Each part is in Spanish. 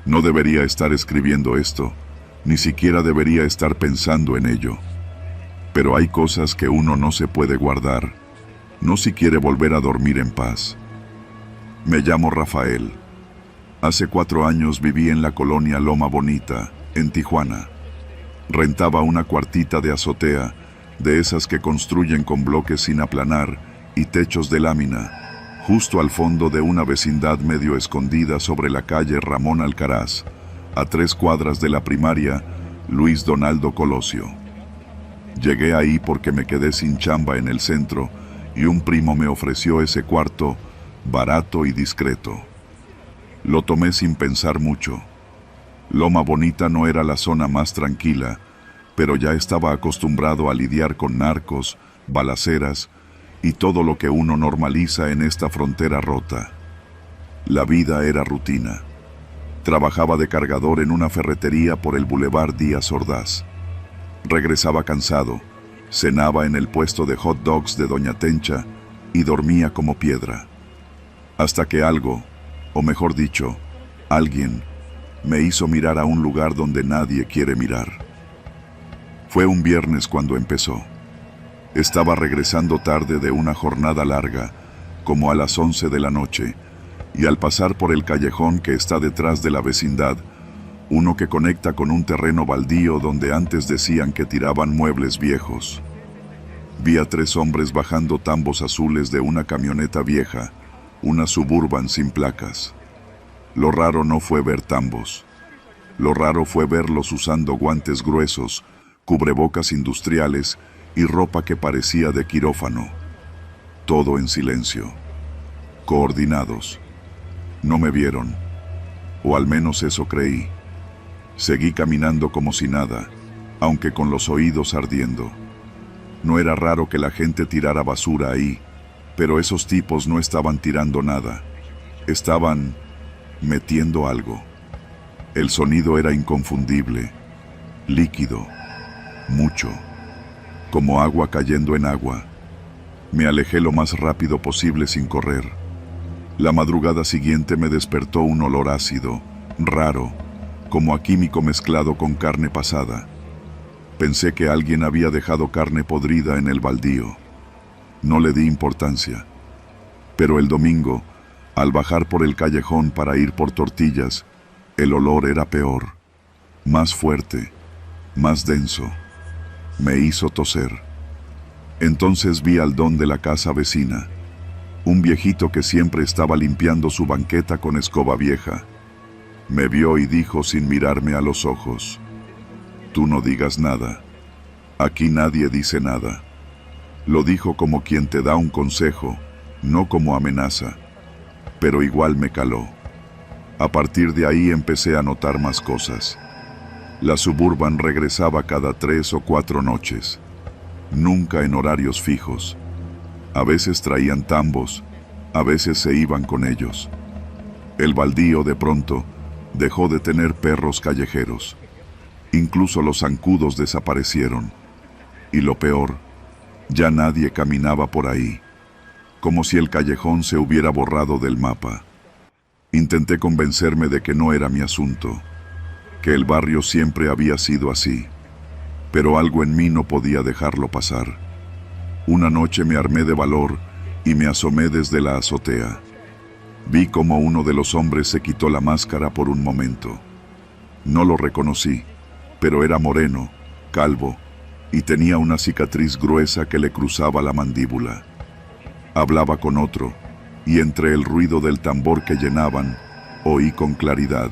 No debería estar escribiendo esto, ni siquiera debería estar pensando en ello. Pero hay cosas que uno no se puede guardar, no si quiere volver a dormir en paz. Me llamo Rafael. Hace 4 años viví en la colonia Loma Bonita, en Tijuana. Rentaba una cuartita de azotea, de esas que construyen con bloques sin aplanar y techos de lámina, justo al fondo de una vecindad medio escondida sobre la calle Ramón Alcaraz, a 3 cuadras de la primaria Luis Donaldo Colosio. Llegué ahí porque me quedé sin chamba en el centro y un primo me ofreció ese cuarto barato y discreto. Lo tomé sin pensar mucho. Loma Bonita no era la zona más tranquila, pero ya estaba acostumbrado a lidiar con narcos, balaceras y todo lo que uno normaliza en esta frontera rota. La vida era rutina. Trabajaba de cargador en una ferretería por el Boulevard Díaz Ordaz. Regresaba cansado, cenaba en el puesto de hot dogs de Doña Tencha y dormía como piedra. Hasta que algo, o mejor dicho, alguien, me hizo mirar a un lugar donde nadie quiere mirar. Fue un viernes cuando empezó. Estaba regresando tarde de una jornada larga, como a las 11 de la noche, y al pasar por el callejón que está detrás de la vecindad, uno que conecta con un terreno baldío donde antes decían que tiraban muebles viejos, vi a 3 hombres bajando tambos azules de una camioneta vieja, una Suburban sin placas. Lo raro no fue ver tambos. Lo raro fue verlos usando guantes gruesos, cubrebocas industriales y ropa que parecía de quirófano. Todo en silencio. Coordinados. No me vieron. O al menos eso creí. Seguí caminando como si nada, aunque con los oídos ardiendo. No era raro que la gente tirara basura ahí, pero esos tipos no estaban tirando nada. Estaban metiendo algo. El sonido era inconfundible, líquido, mucho, como agua cayendo en agua. Me alejé lo más rápido posible sin correr. La madrugada siguiente me despertó un olor ácido, raro, como a químico mezclado con carne pasada. Pensé que alguien había dejado carne podrida en el baldío. No le di importancia. Pero el domingo, al bajar por el callejón para ir por tortillas, el olor era peor, más fuerte, más denso. Me hizo toser. Entonces vi al don de la casa vecina, un viejito que siempre estaba limpiando su banqueta con escoba vieja. Me vio y dijo sin mirarme a los ojos: «Tú no digas nada. Aquí nadie dice nada». Lo dijo como quien te da un consejo, no como amenaza. Pero igual me caló. A partir de ahí empecé a notar más cosas. La Suburban regresaba cada 3 o 4 noches. Nunca en horarios fijos. A veces traían tambos, a veces se iban con ellos. El baldío de pronto dejó de tener perros callejeros. Incluso los zancudos desaparecieron. Y lo peor, ya nadie caminaba por ahí. Como si el callejón se hubiera borrado del mapa. Intenté convencerme de que no era mi asunto, que el barrio siempre había sido así, pero algo en mí no podía dejarlo pasar. Una noche me armé de valor y me asomé desde la azotea. Vi como uno de los hombres se quitó la máscara por un momento. No lo reconocí, pero era moreno, calvo, y tenía una cicatriz gruesa que le cruzaba la mandíbula. Hablaba con otro, y entre el ruido del tambor que llenaban, oí con claridad: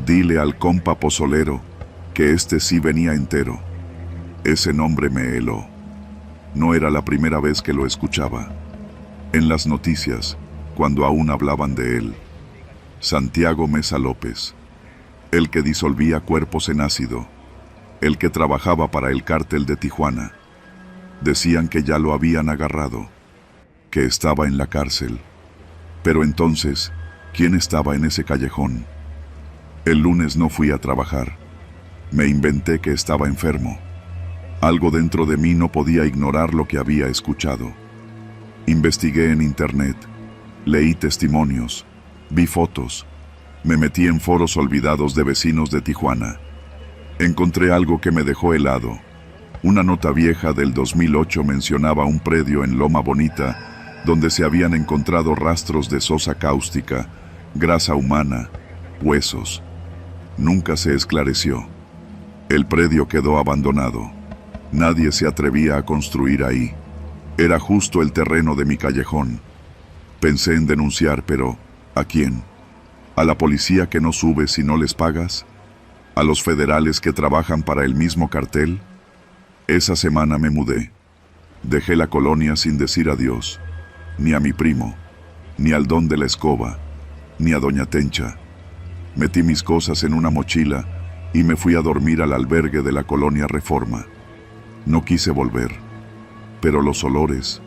«Dile al compa pozolero que este sí venía entero». Ese nombre me heló. No era la primera vez que lo escuchaba. En las noticias, cuando aún hablaban de él. Santiago Mesa López. El que disolvía cuerpos en ácido. El que trabajaba para el cártel de Tijuana. Decían que ya lo habían agarrado, que estaba en la cárcel. Pero entonces, ¿quién estaba en ese callejón? El lunes no fui a trabajar. Me inventé que estaba enfermo. Algo dentro de mí no podía ignorar lo que había escuchado. Investigué en internet, leí testimonios, vi fotos, Me metí en foros olvidados de vecinos de Tijuana. Encontré algo que me dejó helado. Una nota vieja del 2008 mencionaba un predio en Loma Bonita donde se habían encontrado rastros de sosa cáustica, grasa humana, huesos. Nunca se esclareció. El predio quedó abandonado. Nadie se atrevía a construir ahí. Era justo el terreno de mi callejón. Pensé en denunciar, pero ¿a quién? ¿A la policía que no sube si no les pagas? ¿A los federales que trabajan para el mismo cartel? Esa semana me mudé. Dejé la colonia sin decir adiós, ni a mi primo, ni al don de la escoba, ni a doña Tencha. Metí mis cosas en una mochila y me fui a dormir al albergue de la colonia Reforma. No quise volver, pero los olores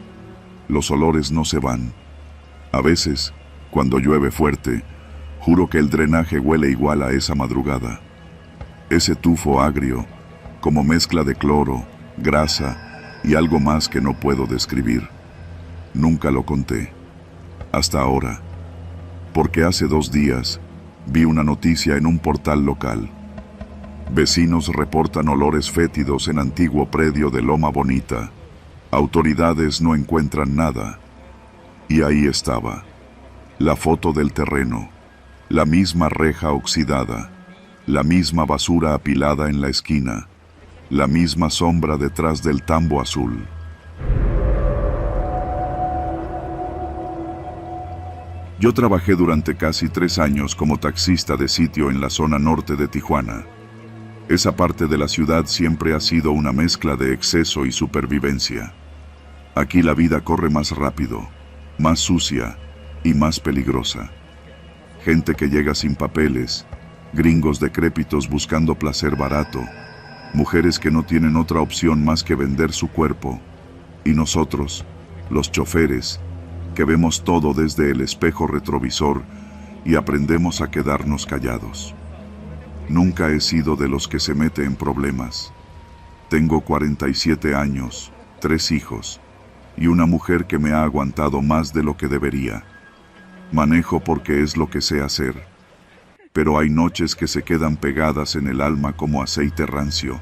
no se van. A veces, cuando llueve fuerte, juro que el drenaje huele igual a esa madrugada. Ese tufo agrio, como mezcla de cloro, grasa y algo más que no puedo describir. Nunca lo conté. Hasta ahora. Porque hace 2 días vi una noticia en un portal local. Vecinos reportan olores fétidos en antiguo predio de Loma Bonita. Autoridades no encuentran nada. Y ahí estaba. La foto del terreno. La misma reja oxidada, la misma basura apilada en la esquina, la misma sombra detrás del tambo azul. Yo trabajé durante casi 3 años como taxista de sitio en la zona norte de Tijuana. Esa parte de la ciudad siempre ha sido una mezcla de exceso y supervivencia. Aquí la vida corre más rápido, más sucia y más peligrosa. Gente que llega sin papeles, gringos decrépitos buscando placer barato, mujeres que no tienen otra opción más que vender su cuerpo, y nosotros, los choferes, que vemos todo desde el espejo retrovisor y aprendemos a quedarnos callados. Nunca he sido de los que se mete en problemas. Tengo 47 años, 3 hijos, y una mujer que me ha aguantado más de lo que debería. Manejo porque es lo que sé hacer, pero hay noches que se quedan pegadas en el alma como aceite rancio,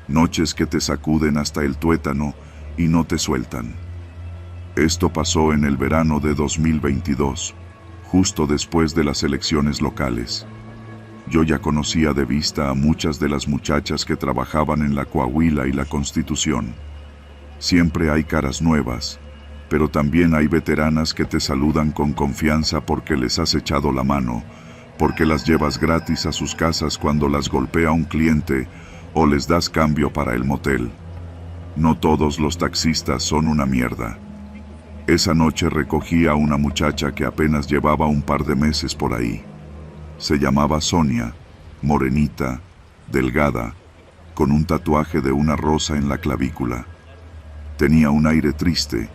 noches que te sacuden hasta el tuétano y no te sueltan. Esto pasó en el verano de 2022, justo después de las elecciones locales. Yo ya conocía de vista a muchas de las muchachas que trabajaban en la Coahuila y la Constitución. Siempre hay caras nuevas, pero también hay veteranas que te saludan con confianza porque les has echado la mano, porque las llevas gratis a sus casas cuando las golpea un cliente o les das cambio para el motel. No todos los taxistas son una mierda. Esa noche recogí a una muchacha que apenas llevaba un par de meses por ahí. Se llamaba Sonia, morenita, delgada, con un tatuaje de una rosa en la clavícula. Tenía un aire triste,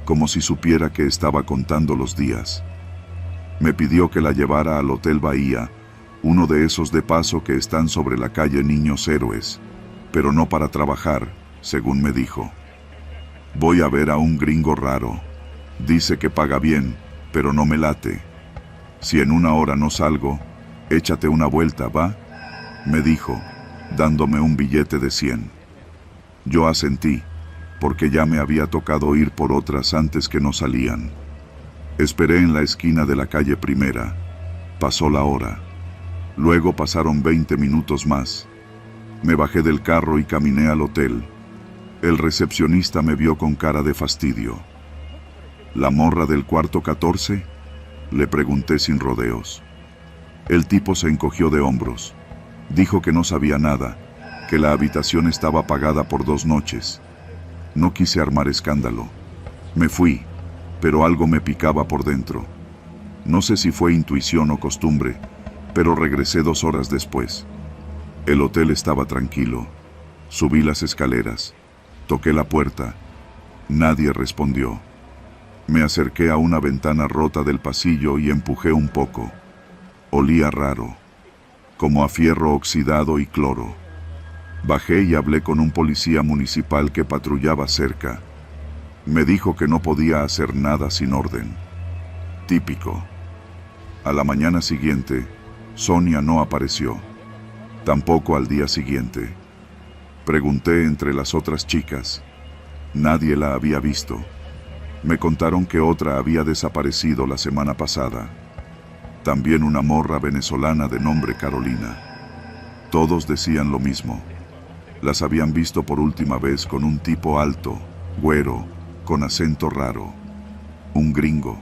como si supiera que estaba contando los días. Me pidió que la llevara al Hotel Bahía, uno de esos de paso que están sobre la calle Niños Héroes, pero no para trabajar, según me dijo. Voy a ver a un gringo raro. Dice que paga bien, pero no me late. Si en 1 hora no salgo, échate una vuelta, ¿va? Me dijo, dándome un billete de 100. Yo asentí, porque ya me había tocado ir por otras antes que no salían. Esperé en la esquina de la calle Primera. Pasó la hora. Luego pasaron 20 minutos más. Me bajé del carro y caminé al hotel. El recepcionista me vio con cara de fastidio. ¿La morra del cuarto 14? Le pregunté sin rodeos. El tipo se encogió de hombros. Dijo que no sabía nada, que la habitación estaba pagada por 2 noches. No quise armar escándalo. Me fui, pero algo me picaba por dentro. No sé si fue intuición o costumbre, pero regresé 2 horas después. El hotel estaba tranquilo. Subí las escaleras. Toqué la puerta. Nadie respondió. Me acerqué a una ventana rota del pasillo y empujé un poco. Olía raro, como a fierro oxidado y cloro. Bajé y hablé con un policía municipal que patrullaba cerca. Me dijo que no podía hacer nada sin orden. Típico. A la mañana siguiente, Sonia no apareció. Tampoco al día siguiente. Pregunté entre las otras chicas. Nadie la había visto. Me contaron que otra había desaparecido la semana pasada. También una morra venezolana de nombre Carolina. Todos decían lo mismo. Las habían visto por última vez con un tipo alto, güero, con acento raro. Un gringo.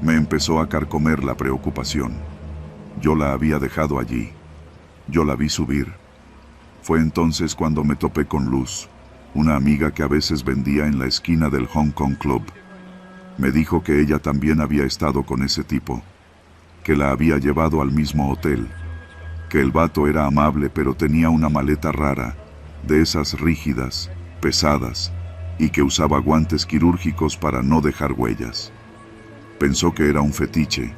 Me empezó a carcomer la preocupación. Yo la había dejado allí. Yo la vi subir. Fue entonces cuando me topé con Luz, una amiga que a veces vendía en la esquina del Hong Kong Club. Me dijo que ella también había estado con ese tipo, que la había llevado al mismo hotel, que el vato era amable pero tenía una maleta rara, de esas rígidas, pesadas, y que usaba guantes quirúrgicos para no dejar huellas. Pensó que era un fetiche,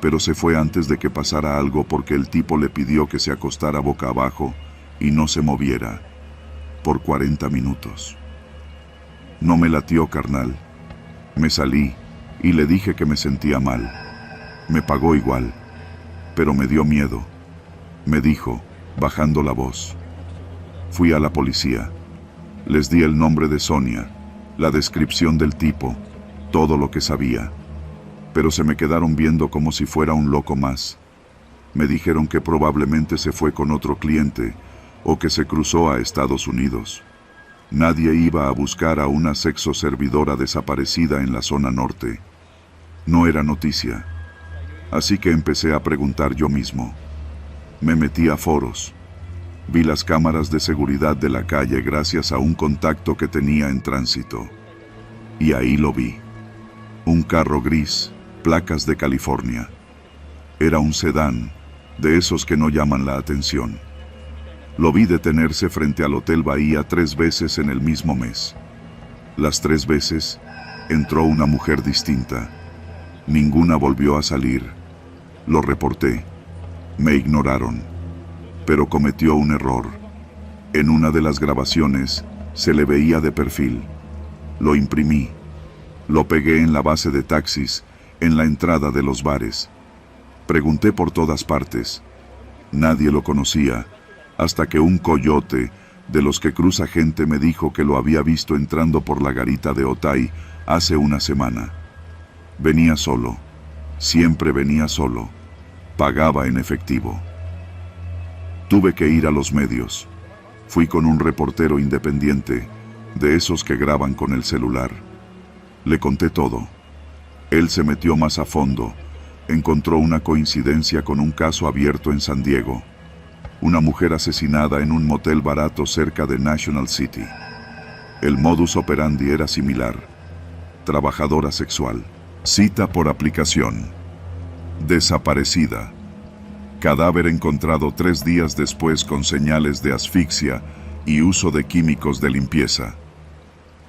pero se fue antes de que pasara algo porque el tipo le pidió que se acostara boca abajo y no se moviera, por 40 minutos. No me latió, carnal. Me salí y le dije que me sentía mal. Me pagó igual, pero me dio miedo. Me dijo, bajando la voz. Fui a la policía. Les di el nombre de Sonia, la descripción del tipo, todo lo que sabía. Pero se me quedaron viendo como si fuera un loco más. Me dijeron que probablemente se fue con otro cliente o que se cruzó a Estados Unidos. Nadie iba a buscar a una sexoservidora desaparecida en la zona norte. No era noticia. Así que empecé a preguntar yo mismo. Me metí a foros. Vi las cámaras de seguridad de la calle gracias a un contacto que tenía en tránsito. Y ahí lo vi. Un carro gris, placas de California. Era un sedán, de esos que no llaman la atención. Lo vi detenerse frente al Hotel Bahía 3 veces en el mismo mes. Las 3 veces, entró una mujer distinta. Ninguna volvió a salir. Lo reporté. Me ignoraron. Pero cometió un error. En una de las grabaciones, se le veía de perfil. Lo imprimí. Lo pegué en la base de taxis, en la entrada de los bares. Pregunté por todas partes. Nadie lo conocía, hasta que un coyote, de los que cruza gente, me dijo que lo había visto entrando por la garita de Otay hace una semana. Venía solo. Siempre venía solo. Pagaba en efectivo. Tuve que ir a los medios. Fui con un reportero independiente, de esos que graban con el celular. Le conté todo. Él se metió más a fondo. Encontró una coincidencia con un caso abierto en San Diego. Una mujer asesinada en un motel barato cerca de National City. El modus operandi era similar. Trabajadora sexual. Cita por aplicación. Desaparecida. Cadáver encontrado 3 días después con señales de asfixia y uso de químicos de limpieza.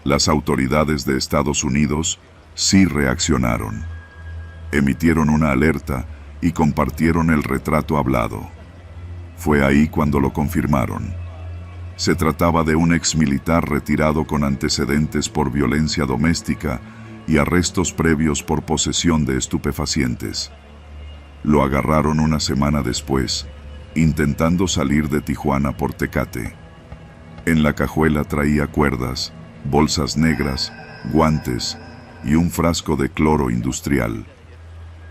Las autoridades de Estados Unidos sí reaccionaron. Emitieron una alerta y compartieron el retrato hablado. Fue ahí cuando lo confirmaron. Se trataba de un exmilitar retirado con antecedentes por violencia doméstica y arrestos previos por posesión de estupefacientes. Lo agarraron una semana después, intentando salir de Tijuana por Tecate. En la cajuela traía cuerdas, bolsas negras, guantes y un frasco de cloro industrial.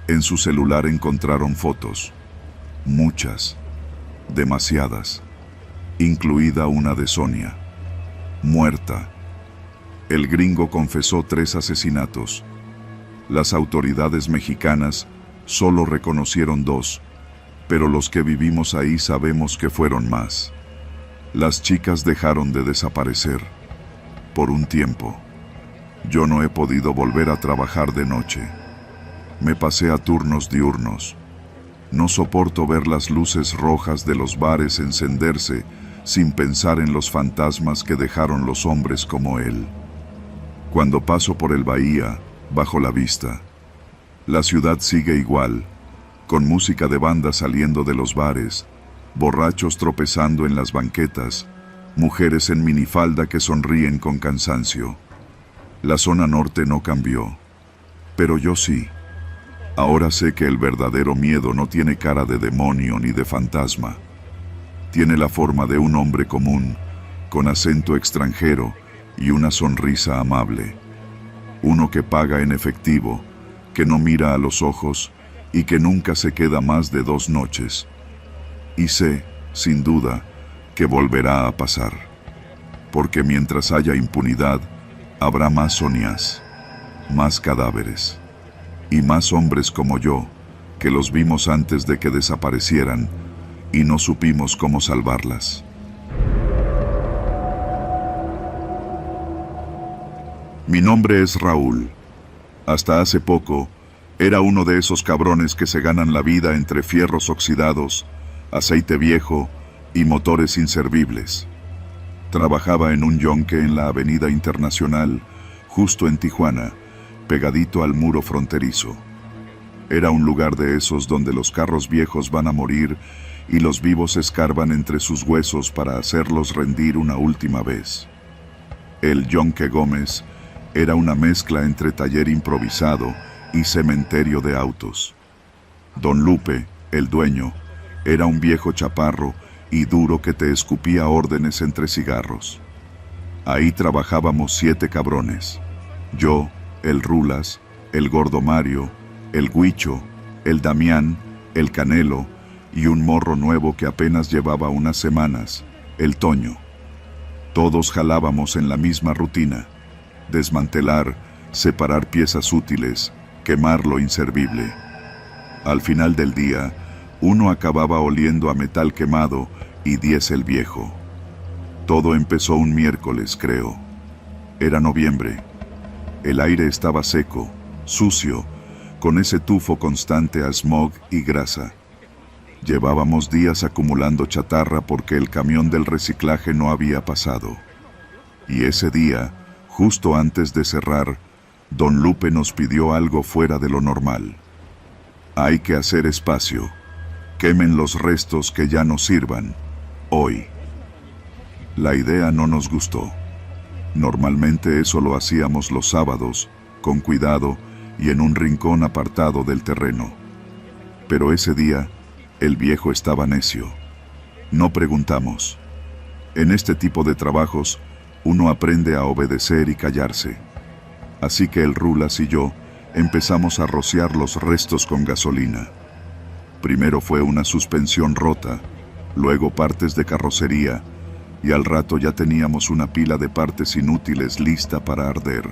En su celular encontraron fotos. Muchas. Demasiadas. Incluida una de Sonia. Muerta. El gringo confesó 3 asesinatos. Las autoridades mexicanas solo reconocieron 2, pero los que vivimos ahí sabemos que fueron más. Las chicas dejaron de desaparecer. Por un tiempo. Yo no he podido volver a trabajar de noche. Me pasé a turnos diurnos. No soporto ver las luces rojas de los bares encenderse sin pensar en los fantasmas que dejaron los hombres como él. Cuando paso por el Bahía, bajo la vista. La ciudad sigue igual, con música de banda saliendo de los bares, borrachos tropezando en las banquetas, mujeres en minifalda que sonríen con cansancio. La zona norte no cambió, pero yo sí. Ahora sé que el verdadero miedo no tiene cara de demonio ni de fantasma. Tiene la forma de un hombre común, con acento extranjero y una sonrisa amable. Uno que paga en efectivo, que no mira a los ojos y que nunca se queda más de 2 noches. Y sé, sin duda, que volverá a pasar. Porque mientras haya impunidad, habrá más Sonias, más cadáveres y más hombres como yo, que los vimos antes de que desaparecieran y no supimos cómo salvarlas. Mi nombre es Raúl. Hasta hace poco, era uno de esos cabrones que se ganan la vida entre fierros oxidados, aceite viejo y motores inservibles. Trabajaba en un yonque en la Avenida Internacional, justo en Tijuana, pegadito al muro fronterizo. Era un lugar de esos donde los carros viejos van a morir y los vivos escarban entre sus huesos para hacerlos rendir una última vez. El Yonque Gómez era una mezcla entre taller improvisado y cementerio de autos. Don Lupe, el dueño, era un viejo chaparro y duro que te escupía órdenes entre cigarros. Ahí trabajábamos 7 cabrones. Yo, el Rulas, el Gordo Mario, el Huicho, el Damián, el Canelo y un morro nuevo que apenas llevaba unas semanas, el Toño. Todos jalábamos en la misma rutina: desmantelar, separar piezas útiles, quemar lo inservible. Al final del día, uno acababa oliendo a metal quemado y diésel viejo. Todo empezó un miércoles, creo. Era noviembre. El aire estaba seco, sucio, con ese tufo constante a smog y grasa. Llevábamos días acumulando chatarra porque el camión del reciclaje no había pasado. Y ese día, justo antes de cerrar, Don Lupe nos pidió algo fuera de lo normal. Hay que hacer espacio. Quemen los restos que ya no sirvan, hoy. La idea no nos gustó. Normalmente eso lo hacíamos los sábados, con cuidado y en un rincón apartado del terreno. Pero ese día, el viejo estaba necio. No preguntamos. En este tipo de trabajos, uno aprende a obedecer y callarse. Así que el Rulas y yo empezamos a rociar los restos con gasolina. Primero fue una suspensión rota, luego partes de carrocería, y al rato ya teníamos una pila de partes inútiles lista para arder.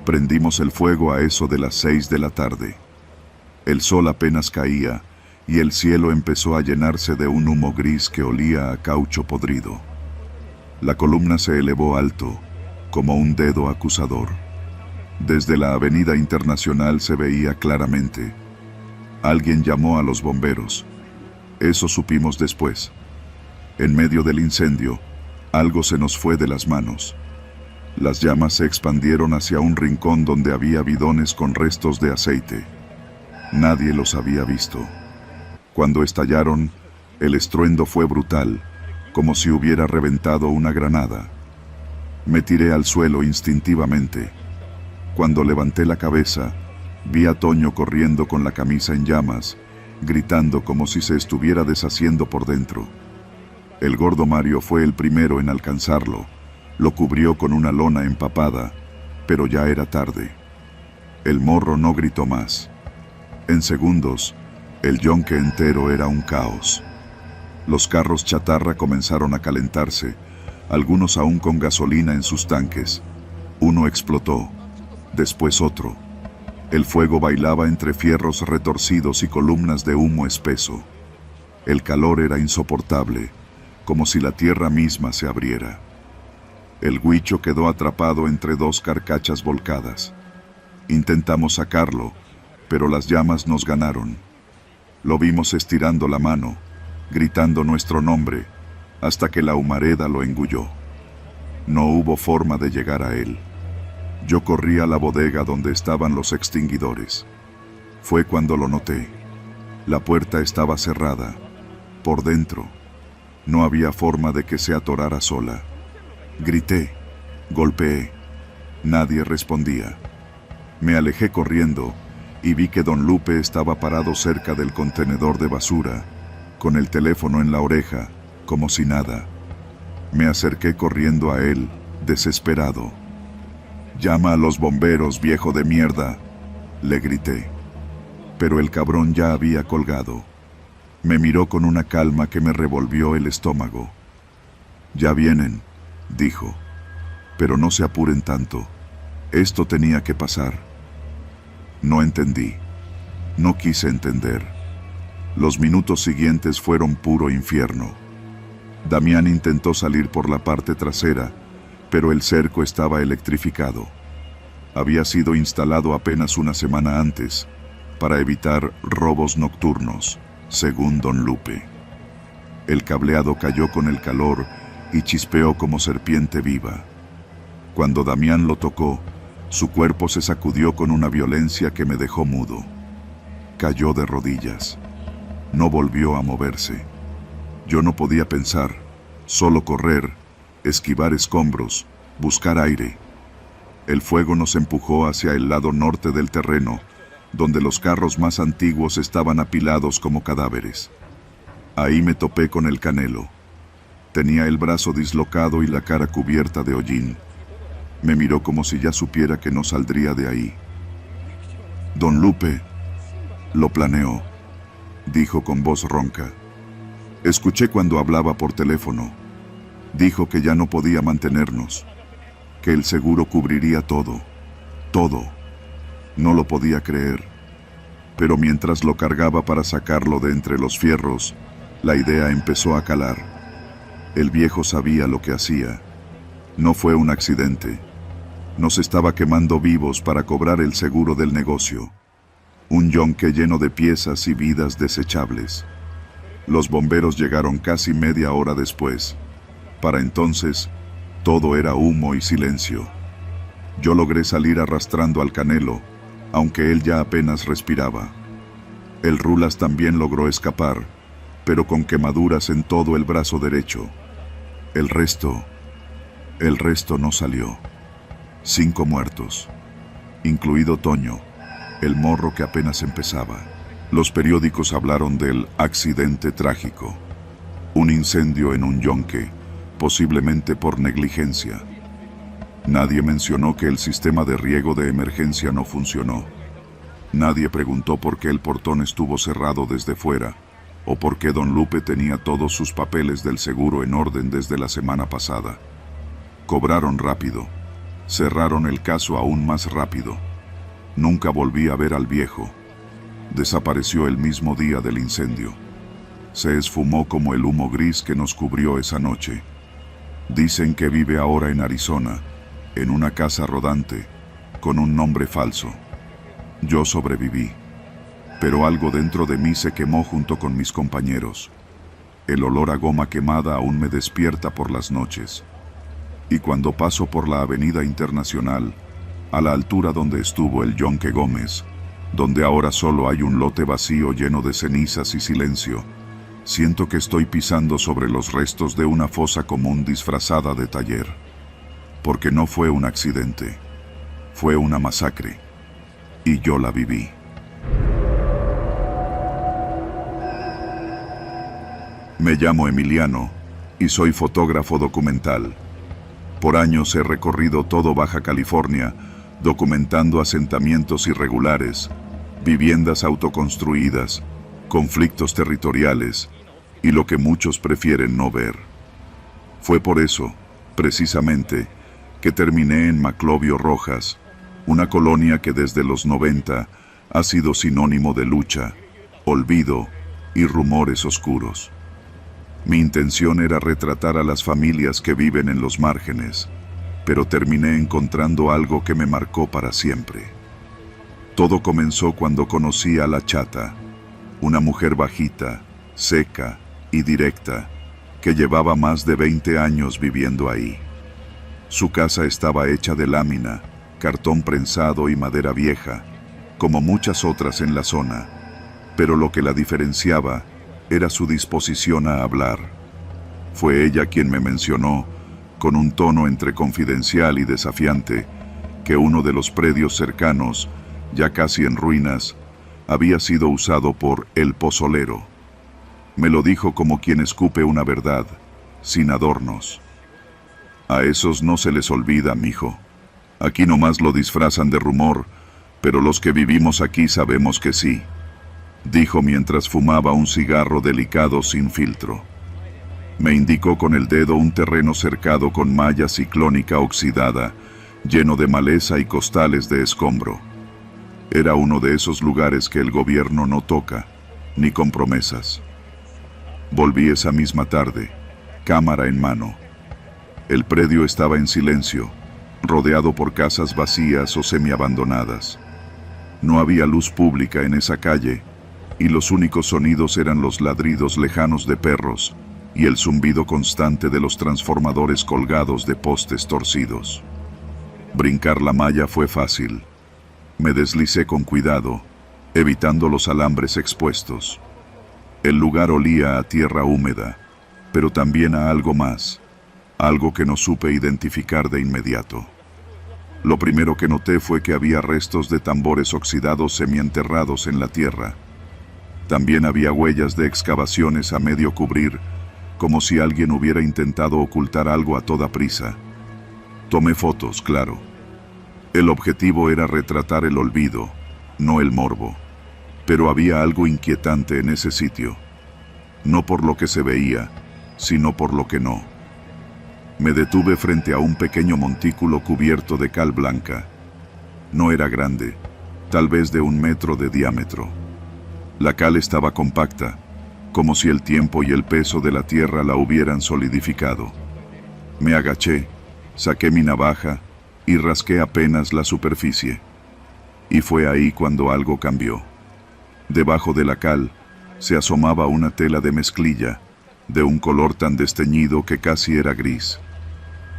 Prendimos el fuego a eso de las 6 de la tarde. El sol apenas caía, y el cielo empezó a llenarse de un humo gris que olía a caucho podrido. La columna se elevó alto, como un dedo acusador. Desde la Avenida Internacional se veía claramente. Alguien llamó a los bomberos. Eso supimos después. En medio del incendio, algo se nos fue de las manos. Las llamas se expandieron hacia un rincón donde había bidones con restos de aceite. Nadie los había visto. Cuando estallaron, el estruendo fue brutal, como si hubiera reventado una granada. Me tiré al suelo instintivamente. Cuando levanté la cabeza, vi a Toño corriendo con la camisa en llamas, gritando como si se estuviera deshaciendo por dentro. El Gordo Mario fue el primero en alcanzarlo. Lo cubrió con una lona empapada, pero ya era tarde. El morro no gritó más. En segundos, el yonque entero era un caos. Los carros chatarra comenzaron a calentarse, algunos aún con gasolina en sus tanques. Uno explotó, después otro. El fuego bailaba entre fierros retorcidos y columnas de humo espeso. El calor era insoportable, como si la tierra misma se abriera. El Huicho quedó atrapado entre 2 carcachas volcadas. Intentamos sacarlo, pero las llamas nos ganaron. Lo vimos estirando la mano, gritando nuestro nombre, hasta que la humareda lo engulló. No hubo forma de llegar a él. Yo corrí a la bodega donde estaban los extinguidores. Fue cuando lo noté. La puerta estaba cerrada. Por dentro, no había forma de que se atorara sola. Grité, golpeé. Nadie respondía. Me alejé corriendo y vi que don Lupe estaba parado cerca del contenedor de basura, con el teléfono en la oreja, como si nada. Me acerqué corriendo a él, desesperado. «Llama a los bomberos, viejo de mierda», le grité. Pero el cabrón ya había colgado. Me miró con una calma que me revolvió el estómago. «Ya vienen», dijo. «Pero no se apuren tanto. Esto tenía que pasar». No entendí. No quise entender. Los minutos siguientes fueron puro infierno. Damián intentó salir por la parte trasera, pero el cerco estaba electrificado. Había sido instalado apenas una semana antes, para evitar robos nocturnos, según don Lupe. El cableado cayó con el calor y chispeó como serpiente viva. Cuando Damián lo tocó, su cuerpo se sacudió con una violencia que me dejó mudo. Cayó de rodillas. No volvió a moverse. Yo no podía pensar, solo correr, esquivar escombros, buscar aire. El fuego nos empujó hacia el lado norte del terreno, donde los carros más antiguos estaban apilados como cadáveres. Ahí me topé con el Canelo. Tenía el brazo dislocado y la cara cubierta de hollín. Me miró como si ya supiera que no saldría de ahí. «Don Lupe, lo planeó», dijo con voz ronca. Escuché cuando hablaba por teléfono. Dijo que ya no podía mantenernos, que el seguro cubriría todo, todo. No lo podía creer. Pero mientras lo cargaba para sacarlo de entre los fierros, la idea empezó a calar. El viejo sabía lo que hacía. No fue un accidente. Nos estaba quemando vivos para cobrar el seguro del negocio. Un yonque lleno de piezas y vidas desechables. Los bomberos llegaron casi media hora después. Para entonces, todo era humo y silencio. Yo logré salir arrastrando al Canelo, aunque él ya apenas respiraba. El Rulas también logró escapar, pero con quemaduras en todo el brazo derecho. El resto no salió. 5 muertos, incluido Toño, el morro que apenas empezaba. Los periódicos hablaron del accidente trágico. Un incendio en un yonque, posiblemente por negligencia. Nadie mencionó que el sistema de riego de emergencia no funcionó. Nadie preguntó por qué el portón estuvo cerrado desde fuera, o por qué don Lupe tenía todos sus papeles del seguro en orden desde la semana pasada. Cobraron rápido. Cerraron el caso aún más rápido. Nunca volví a ver al viejo. Desapareció el mismo día del incendio. Se esfumó como el humo gris que nos cubrió esa noche. Dicen que vive ahora en Arizona, en una casa rodante, con un nombre falso. Yo sobreviví, pero algo dentro de mí se quemó junto con mis compañeros. El olor a goma quemada aún me despierta por las noches. Y cuando paso por la Avenida Internacional, a la altura donde estuvo el Yonque Gómez, donde ahora solo hay un lote vacío lleno de cenizas y silencio, siento que estoy pisando sobre los restos de una fosa común disfrazada de taller. Porque no fue un accidente, fue una masacre, y yo la viví. Me llamo Emiliano, y soy fotógrafo documental. Por años he recorrido todo Baja California, documentando asentamientos irregulares, viviendas autoconstruidas, conflictos territoriales y lo que muchos prefieren no ver. Fue por eso, precisamente, que terminé en Maclovio Rojas, una colonia que desde los 90 ha sido sinónimo de lucha, olvido y rumores oscuros. Mi intención era retratar a las familias que viven en los márgenes, pero terminé encontrando algo que me marcó para siempre. Todo comenzó cuando conocí a la Chata, una mujer bajita, seca y directa, que llevaba más de 20 años viviendo ahí. Su casa estaba hecha de lámina, cartón prensado y madera vieja, como muchas otras en la zona, pero lo que la diferenciaba era su disposición a hablar. Fue ella quien me mencionó, con un tono entre confidencial y desafiante, que uno de los predios cercanos ya casi en ruinas, había sido usado por el pozolero. Me lo dijo como quien escupe una verdad, sin adornos. A esos no se les olvida, mijo. Aquí nomás lo disfrazan de rumor, pero los que vivimos aquí sabemos que sí, dijo mientras fumaba un cigarro delicado sin filtro. Me indicó con el dedo un terreno cercado con malla ciclónica oxidada, lleno de maleza y costales de escombro. Era uno de esos lugares que el gobierno no toca, ni con promesas. Volví esa misma tarde, cámara en mano. El predio estaba en silencio, rodeado por casas vacías o semiabandonadas. No había luz pública en esa calle, y los únicos sonidos eran los ladridos lejanos de perros y el zumbido constante de los transformadores colgados de postes torcidos. Brincar la malla fue fácil. Me deslicé con cuidado, evitando los alambres expuestos. El lugar olía a tierra húmeda, pero también a algo más, algo que no supe identificar de inmediato. Lo primero que noté fue que había restos de tambores oxidados semienterrados en la tierra. También había huellas de excavaciones a medio cubrir, como si alguien hubiera intentado ocultar algo a toda prisa. Tomé fotos, claro. El objetivo era retratar el olvido, no el morbo. Pero había algo inquietante en ese sitio. No por lo que se veía, sino por lo que no. Me detuve frente a un pequeño montículo cubierto de cal blanca. No era grande, tal vez de 1 metro de diámetro. La cal estaba compacta, como si el tiempo y el peso de la tierra la hubieran solidificado. Me agaché, saqué mi navaja y rasqué apenas la superficie. Y fue ahí cuando algo cambió. Debajo de la cal se asomaba una tela de mezclilla, de un color tan desteñido que casi era gris.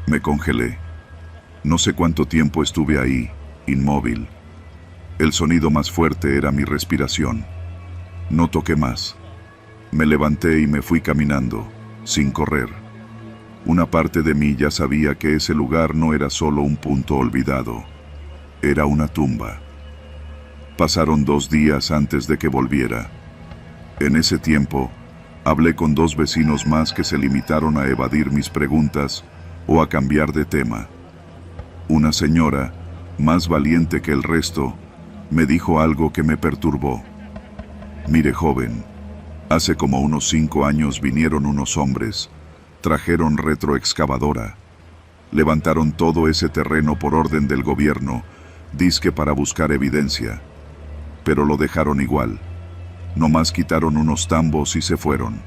Me congelé. No sé cuánto tiempo estuve ahí, inmóvil. El sonido más fuerte era mi respiración. No toqué más. Me levanté y me fui caminando, sin correr. Una parte de mí ya sabía que ese lugar no era solo un punto olvidado. Era una tumba. Pasaron 2 días antes de que volviera. En ese tiempo, hablé con 2 vecinos más que se limitaron a evadir mis preguntas o a cambiar de tema. Una señora, más valiente que el resto, me dijo algo que me perturbó. Mire, joven, hace como unos 5 años vinieron unos hombres, trajeron retroexcavadora, levantaron todo ese terreno por orden del gobierno, dizque para buscar evidencia, pero lo dejaron igual. Nomás quitaron unos tambos y se fueron.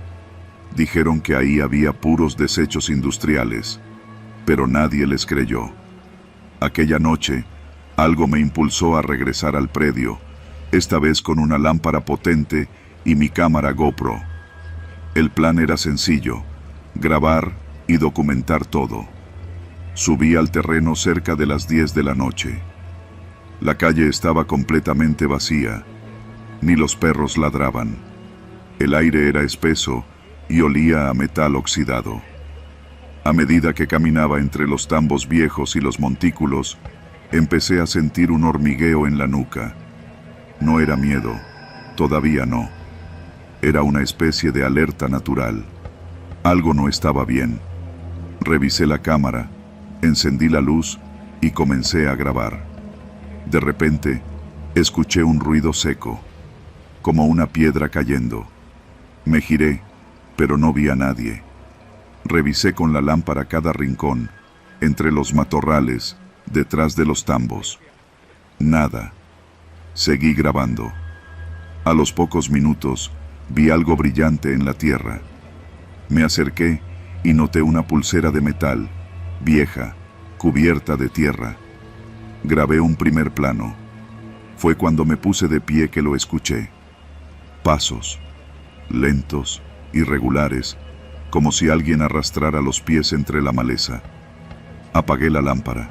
Dijeron que ahí había puros desechos industriales, pero nadie les creyó. Aquella noche, algo me impulsó a regresar al predio, esta vez con una lámpara potente y mi cámara GoPro. El plan era sencillo: grabar y documentar todo. Subí al terreno cerca de las 10 de la noche. La calle estaba completamente vacía. Ni los perros ladraban. El aire era espeso y olía a metal oxidado. A medida que caminaba entre los tambos viejos y los montículos, empecé a sentir un hormigueo en la nuca. No era miedo, todavía no. Era una especie de alerta natural. Algo no estaba bien. Revisé la cámara, encendí la luz y comencé a grabar. De repente, escuché un ruido seco, como una piedra cayendo. Me giré, pero no vi a nadie. Revisé con la lámpara cada rincón, entre los matorrales, detrás de los tambos. Nada. Seguí grabando. A los pocos minutos, vi algo brillante en la tierra. Me acerqué y noté una pulsera de metal, vieja, cubierta de tierra. Grabé un primer plano. Fue cuando me puse de pie que lo escuché. Pasos, lentos, irregulares, como si alguien arrastrara los pies entre la maleza. Apagué la lámpara.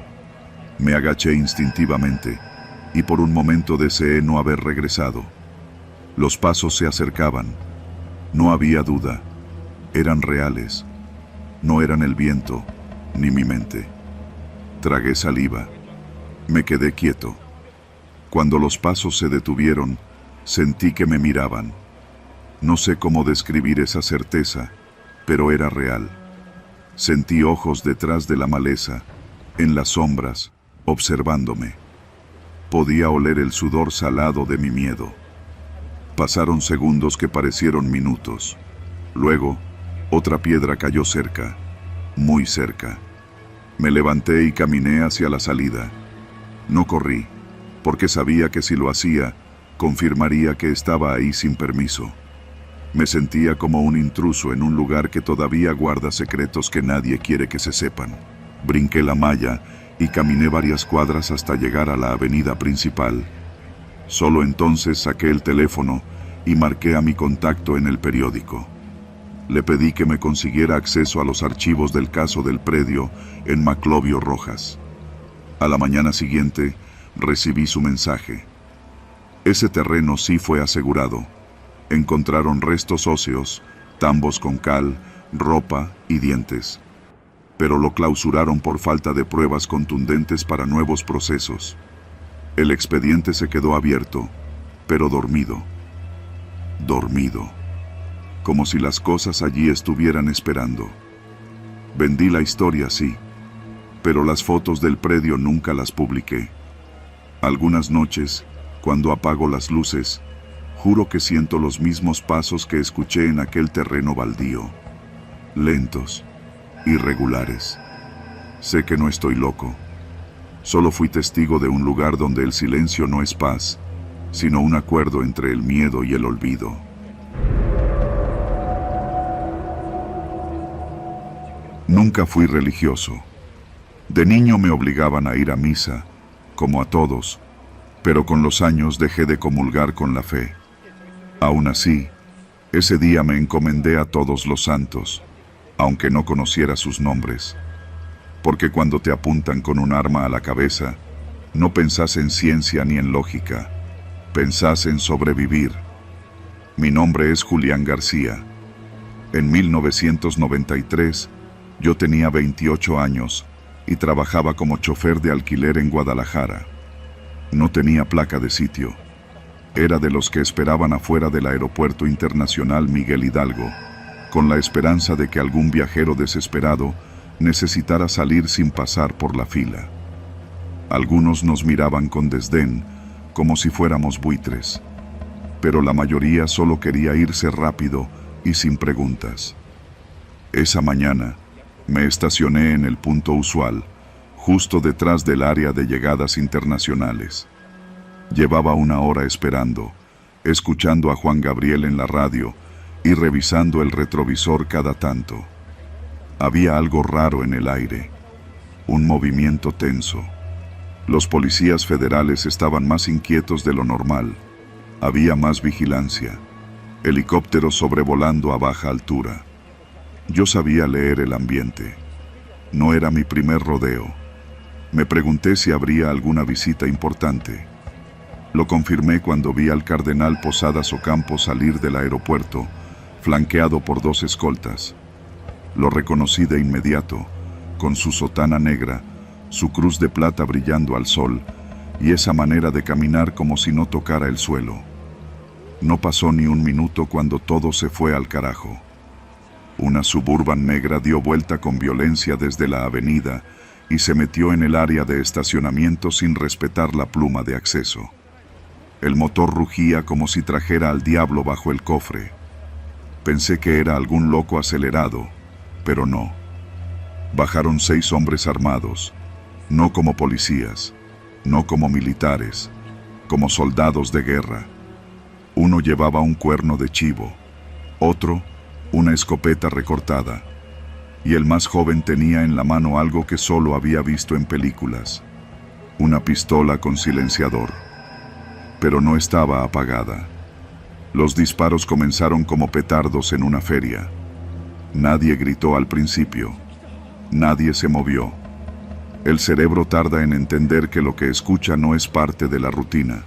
Me agaché instintivamente, y por un momento deseé no haber regresado. Los pasos se acercaban. No había duda. Eran reales. No eran el viento, ni mi mente. Tragué saliva. Me quedé quieto. Cuando los pasos se detuvieron, sentí que me miraban. No sé cómo describir esa certeza, pero era real. Sentí ojos detrás de la maleza, en las sombras, observándome. Podía oler el sudor salado de mi miedo. Pasaron segundos que parecieron minutos. Luego, otra piedra cayó cerca, muy cerca. Me levanté y caminé hacia la salida. No corrí, porque sabía que si lo hacía, confirmaría que estaba ahí sin permiso. Me sentía como un intruso en un lugar que todavía guarda secretos que nadie quiere que se sepan. Brinqué la malla y caminé varias cuadras hasta llegar a la avenida principal. Solo entonces saqué el teléfono y marqué a mi contacto en el periódico. Le pedí que me consiguiera acceso a los archivos del caso del predio en Maclovio Rojas. A la mañana siguiente, recibí su mensaje. Ese terreno sí fue asegurado. Encontraron restos óseos, tambos con cal, ropa y dientes. Pero lo clausuraron por falta de pruebas contundentes para nuevos procesos. El expediente se quedó abierto, pero dormido. Dormido. Como si las cosas allí estuvieran esperando. Vendí la historia, sí, pero las fotos del predio nunca las publiqué. Algunas noches, cuando apago las luces, juro que siento los mismos pasos que escuché en aquel terreno baldío. Lentos, irregulares. Sé que no estoy loco. Solo fui testigo de un lugar donde el silencio no es paz, sino un acuerdo entre el miedo y el olvido. Nunca fui religioso. De niño me obligaban a ir a misa, como a todos, pero con los años dejé de comulgar con la fe. Aún así, ese día me encomendé a todos los santos, aunque no conociera sus nombres. Porque cuando te apuntan con un arma a la cabeza, no pensás en ciencia ni en lógica, pensás en sobrevivir. Mi nombre es Julián García. En 1993, yo tenía 28 años y trabajaba como chofer de alquiler en Guadalajara. No tenía placa de sitio. Era de los que esperaban afuera del Aeropuerto Internacional Miguel Hidalgo, con la esperanza de que algún viajero desesperado necesitara salir sin pasar por la fila. Algunos nos miraban con desdén, como si fuéramos buitres, pero la mayoría solo quería irse rápido y sin preguntas. Esa mañana, me estacioné en el punto usual, justo detrás del área de llegadas internacionales. Llevaba una hora esperando, escuchando a Juan Gabriel en la radio y revisando el retrovisor cada tanto. Había algo raro en el aire, un movimiento tenso. Los policías federales estaban más inquietos de lo normal. Había más vigilancia, helicópteros sobrevolando a baja altura. Yo sabía leer el ambiente. No era mi primer rodeo. Me pregunté si habría alguna visita importante. Lo confirmé cuando vi al cardenal Posadas Ocampo salir del aeropuerto, flanqueado por 2 escoltas. Lo reconocí de inmediato, con su sotana negra, su cruz de plata brillando al sol, y esa manera de caminar como si no tocara el suelo. No pasó ni un minuto cuando todo se fue al carajo. Una Suburban negra dio vuelta con violencia desde la avenida y se metió en el área de estacionamiento sin respetar la pluma de acceso. El motor rugía como si trajera al diablo bajo el cofre. Pensé que era algún loco acelerado, pero no. Bajaron 6 hombres armados, no como policías, no como militares, como soldados de guerra. Uno llevaba un cuerno de chivo, otro una escopeta recortada, y el más joven tenía en la mano algo que solo había visto en películas, una pistola con silenciador. Pero no estaba apagada. Los disparos comenzaron como petardos en una feria. Nadie gritó al principio. Nadie se movió. El cerebro tarda en entender que lo que escucha no es parte de la rutina.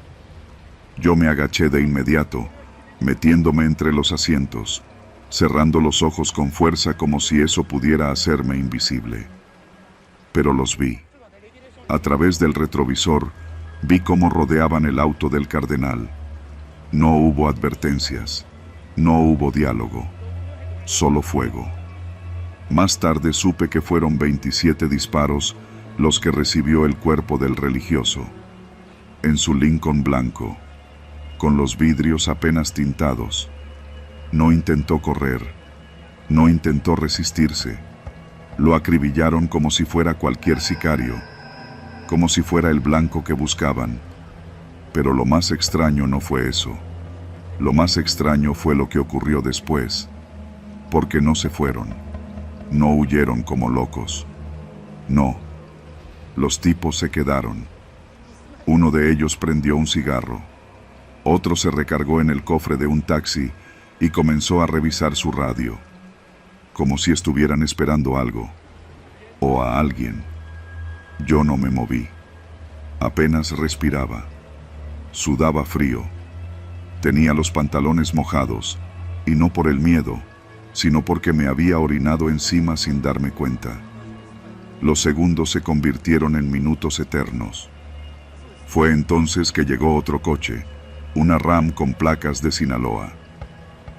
Yo me agaché de inmediato, metiéndome entre los asientos, cerrando los ojos con fuerza como si eso pudiera hacerme invisible. Pero los vi. A través del retrovisor, Vi cómo rodeaban el auto del cardenal. No hubo advertencias, no hubo diálogo, solo fuego. Más tarde supe que fueron 27 disparos los que recibió el cuerpo del religioso. En su Lincoln blanco, con los vidrios apenas tintados. No intentó correr, no intentó resistirse. Lo acribillaron como si fuera cualquier sicario, como si fuera el blanco que buscaban. Pero lo más extraño no fue eso. Lo más extraño fue lo que ocurrió después, porque no se fueron, no huyeron como locos. No, los tipos se quedaron. Uno de ellos prendió un cigarro, otro se recargó en el cofre de un taxi y comenzó a revisar su radio, como si estuvieran esperando algo, o a alguien. Yo no me moví, apenas respiraba, sudaba frío, tenía los pantalones mojados, y no por el miedo, sino porque me había orinado encima sin darme cuenta. Los segundos se convirtieron en minutos eternos. Fue entonces que llegó otro coche, una Ram con placas de Sinaloa.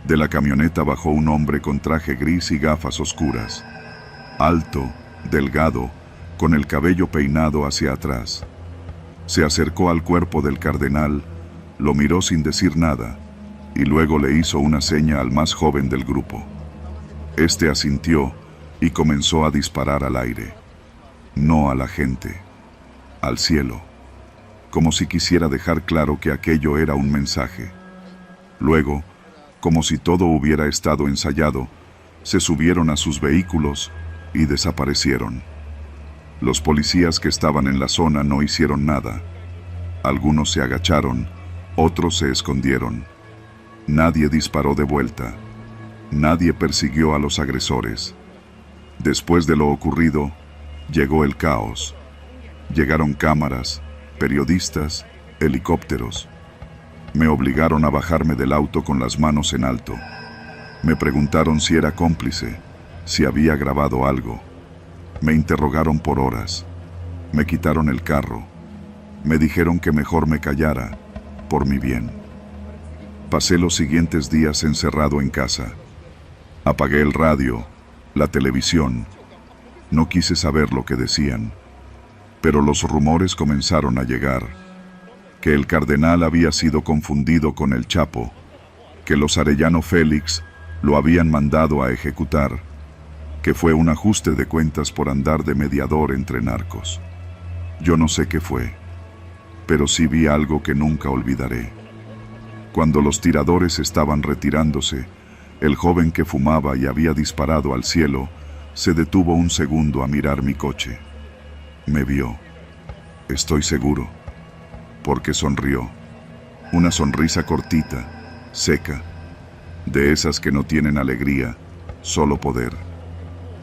De la camioneta bajó un hombre con traje gris y gafas oscuras, alto, delgado, con el cabello peinado hacia atrás. Se acercó al cuerpo del cardenal, lo miró sin decir nada, y luego le hizo una seña al más joven del grupo. Este asintió y comenzó a disparar al aire. No a la gente, al cielo, como si quisiera dejar claro que aquello era un mensaje. Luego, como si todo hubiera estado ensayado, se subieron a sus vehículos y desaparecieron. Los policías que estaban en la zona no hicieron nada. Algunos se agacharon, otros se escondieron. Nadie disparó de vuelta. Nadie persiguió a los agresores. Después de lo ocurrido, llegó el caos. Llegaron cámaras, periodistas, helicópteros. Me obligaron a bajarme del auto con las manos en alto. Me preguntaron si era cómplice, si había grabado algo. Me interrogaron por horas. Me quitaron el carro. Me dijeron que mejor me callara, por mi bien. Pasé los siguientes días encerrado en casa. Apagué el radio, la televisión. No quise saber lo que decían. Pero los rumores comenzaron a llegar. Que el cardenal había sido confundido con el Chapo, que los Arellano Félix lo habían mandado a ejecutar, que fue un ajuste de cuentas por andar de mediador entre narcos. Yo no sé qué fue, pero sí vi algo que nunca olvidaré. Cuando los tiradores estaban retirándose, el joven que fumaba y había disparado al cielo se detuvo un segundo a mirar mi coche. Me vio, estoy seguro, porque sonrió. Una sonrisa cortita, seca, de esas que no tienen alegría, solo poder.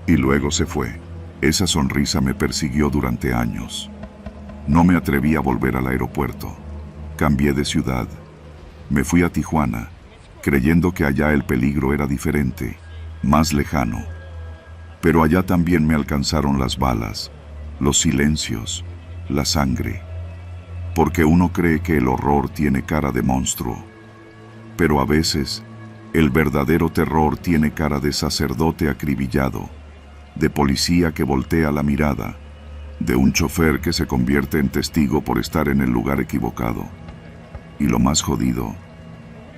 Y luego se fue. Esa sonrisa me persiguió durante años. No me atreví a volver al aeropuerto. Cambié de ciudad. Me fui a Tijuana, creyendo que allá el peligro era diferente, más lejano. Pero allá también me alcanzaron las balas, los silencios, la sangre. Porque uno cree que el horror tiene cara de monstruo. Pero a veces, el verdadero terror tiene cara de sacerdote acribillado, de policía que voltea la mirada, de un chofer que se convierte en testigo por estar en el lugar equivocado. Y lo más jodido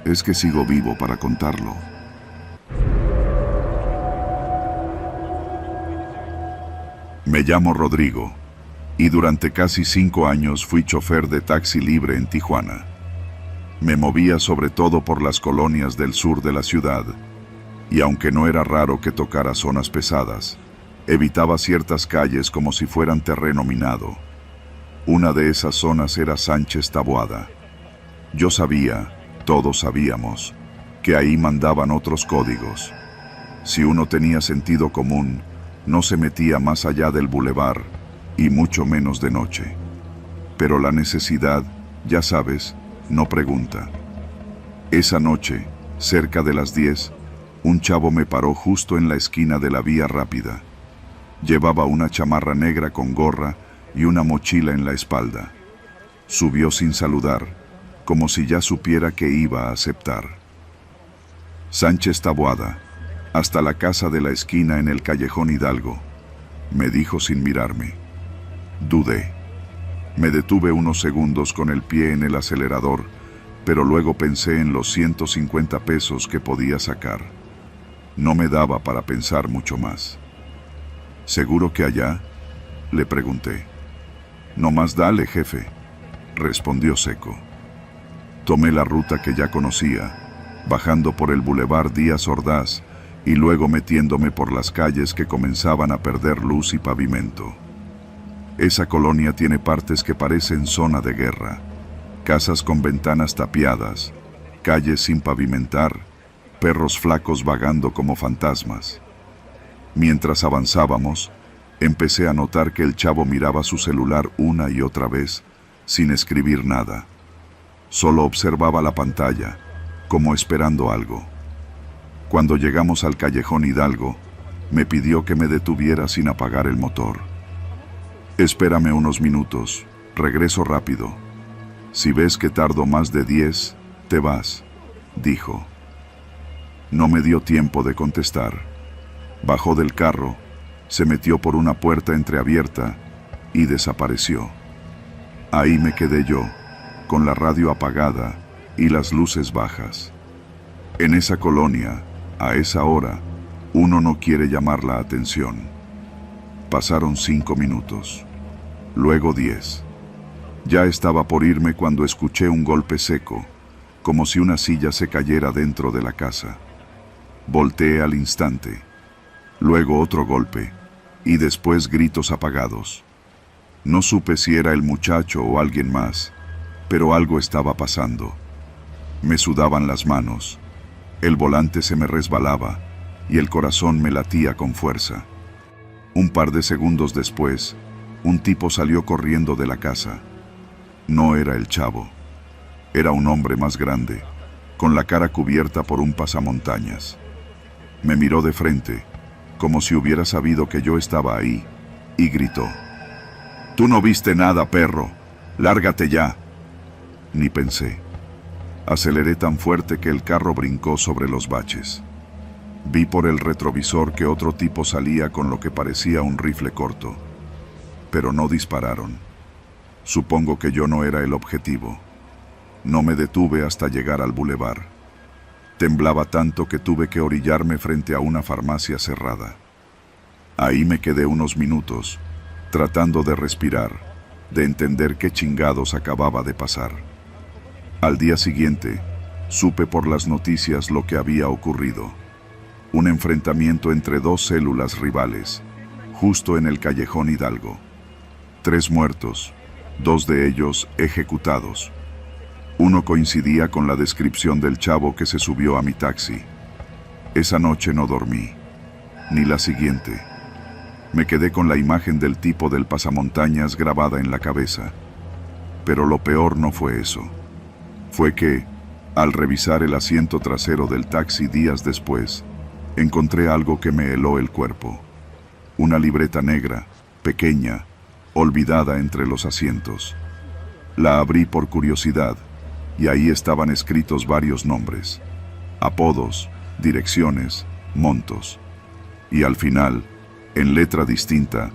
es que sigo vivo para contarlo. Me llamo Rodrigo, y durante casi 5 años fui chofer de taxi libre en Tijuana. Me movía sobre todo por las colonias del sur de la ciudad, y aunque no era raro que tocara zonas pesadas, evitaba ciertas calles como si fueran terreno minado. Una de esas zonas era Sánchez Taboada. Yo sabía, todos sabíamos, que ahí mandaban otros códigos. Si uno tenía sentido común, no se metía más allá del bulevar, y mucho menos de noche. Pero la necesidad, ya sabes, no pregunta. Esa noche, cerca de las 10, un chavo me paró justo en la esquina de la vía rápida. Llevaba una chamarra negra con gorra y una mochila en la espalda. Subió sin saludar, como si ya supiera que iba a aceptar. Sánchez Taboada, hasta la casa de la esquina en el callejón Hidalgo, me dijo sin mirarme. Dudé. Me detuve unos segundos con el pie en el acelerador, pero luego pensé en los 150 pesos que podía sacar. No me daba para pensar mucho más. ¿Seguro que allá? Le pregunté. No más dale, jefe, respondió seco. Tomé la ruta que ya conocía, bajando por el Boulevard Díaz Ordaz y luego metiéndome por las calles que comenzaban a perder luz y pavimento. Esa colonia tiene partes que parecen zona de guerra, casas con ventanas tapiadas, calles sin pavimentar, perros flacos vagando como fantasmas. Mientras avanzábamos, empecé a notar que el chavo miraba su celular una y otra vez, sin escribir nada. Solo observaba la pantalla, como esperando algo. Cuando llegamos al callejón Hidalgo, me pidió que me detuviera sin apagar el motor. Espérame unos minutos, regreso rápido. Si ves que tardo más de 10, te vas, dijo. No me dio tiempo de contestar. Bajó del carro, se metió por una puerta entreabierta y desapareció. Ahí me quedé yo, con la radio apagada y las luces bajas. En esa colonia, a esa hora, uno no quiere llamar la atención. Pasaron 5 minutos, luego 10. Ya estaba por irme cuando escuché un golpe seco, como si una silla se cayera dentro de la casa. Volteé al instante, luego otro golpe, y después gritos apagados. No supe si era el muchacho o alguien más, pero algo estaba pasando. Me sudaban las manos, el volante se me resbalaba, y el corazón me latía con fuerza. Un par de segundos después, un tipo salió corriendo de la casa. No era el chavo. Era un hombre más grande, con la cara cubierta por un pasamontañas. Me miró de frente, como si hubiera sabido que yo estaba ahí, y gritó: «Tú no viste nada, perro. Lárgate ya». Ni pensé. Aceleré tan fuerte que el carro brincó sobre los baches. Vi por el retrovisor que otro tipo salía con lo que parecía un rifle corto. Pero no dispararon. Supongo que yo no era el objetivo. No me detuve hasta llegar al bulevar. Temblaba tanto que tuve que orillarme frente a una farmacia cerrada. Ahí me quedé unos minutos, tratando de respirar, de entender qué chingados acababa de pasar. Al día siguiente, supe por las noticias lo que había ocurrido. Un enfrentamiento entre 2 células rivales, justo en el callejón Hidalgo. 3 muertos, 2 de ellos ejecutados. Uno coincidía con la descripción del chavo que se subió a mi taxi. Esa noche no dormí, ni la siguiente. Me quedé con la imagen del tipo del pasamontañas grabada en la cabeza. Pero lo peor no fue eso. Fue que, al revisar el asiento trasero del taxi días después, encontré algo que me heló el cuerpo. Una libreta negra, pequeña, olvidada entre los asientos. La abrí por curiosidad, y ahí estaban escritos varios nombres, apodos, direcciones, montos. Y al final, en letra distinta,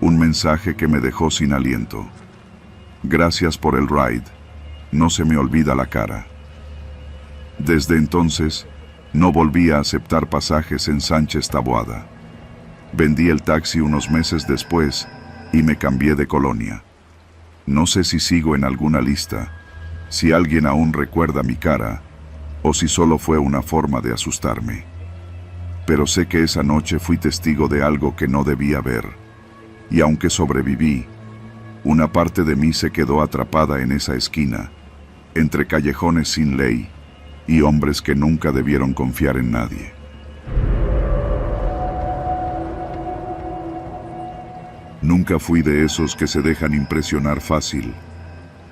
un mensaje que me dejó sin aliento. Gracias por el ride. No se me olvida la cara. Desde entonces, no volví a aceptar pasajes en Sánchez Taboada. Vendí el taxi unos meses después y me cambié de colonia. No sé si sigo en alguna lista, si alguien aún recuerda mi cara, o si solo fue una forma de asustarme. Pero sé que esa noche fui testigo de algo que no debía ver, y aunque sobreviví, una parte de mí se quedó atrapada en esa esquina, entre callejones sin ley y hombres que nunca debieron confiar en nadie. Nunca fui de esos que se dejan impresionar fácil.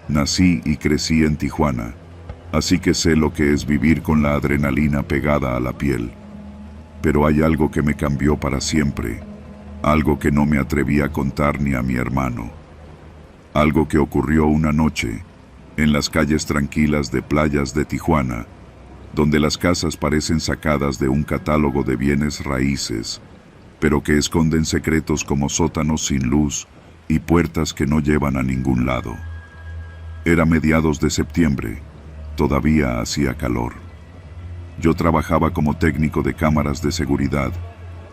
Nací y crecí en Tijuana, así que sé lo que es vivir con la adrenalina pegada a la piel. Pero hay algo que me cambió para siempre, algo que no me atreví a contar ni a mi hermano. Algo que ocurrió una noche en las calles tranquilas de playas de Tijuana, donde las casas parecen sacadas de un catálogo de bienes raíces, pero que esconden secretos como sótanos sin luz y puertas que no llevan a ningún lado. Era mediados de septiembre, todavía hacía calor. Yo trabajaba como técnico de cámaras de seguridad,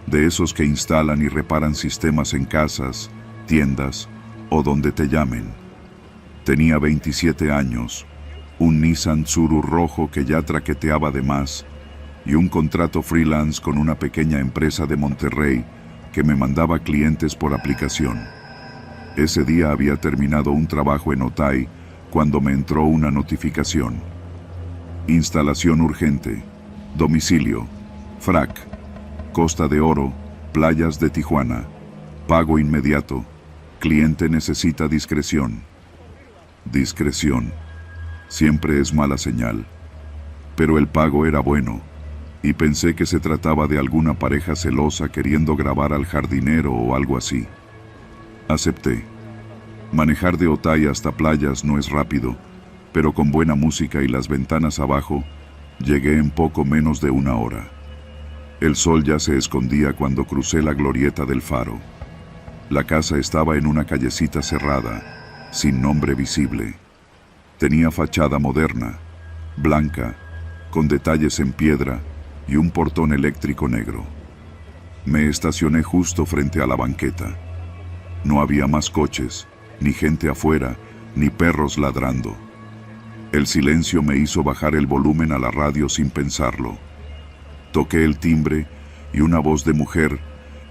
de esos que instalan y reparan sistemas en casas, tiendas o donde te llamen. Tenía 27 años, un Nissan Tsuru rojo que ya traqueteaba de más y un contrato freelance con una pequeña empresa de Monterrey que me mandaba clientes por aplicación. Ese día había terminado un trabajo en Otay cuando me entró una notificación. Instalación urgente. Domicilio. FRAC. Costa de Oro, playas de Tijuana. Pago inmediato. Cliente necesita discreción. Discreción. Siempre es mala señal. Pero el pago era bueno, y pensé que se trataba de alguna pareja celosa queriendo grabar al jardinero o algo así. Acepté. Manejar de Otay hasta playas no es rápido, pero con buena música y las ventanas abajo, llegué en poco menos de una hora. El sol ya se escondía cuando crucé la glorieta del faro. La casa estaba en una callecita cerrada, sin nombre visible. Tenía fachada moderna, blanca, con detalles en piedra y un portón eléctrico negro. Me estacioné justo frente a la banqueta. No había más coches, ni gente afuera, ni perros ladrando. El silencio me hizo bajar el volumen a la radio sin pensarlo. Toqué el timbre y una voz de mujer,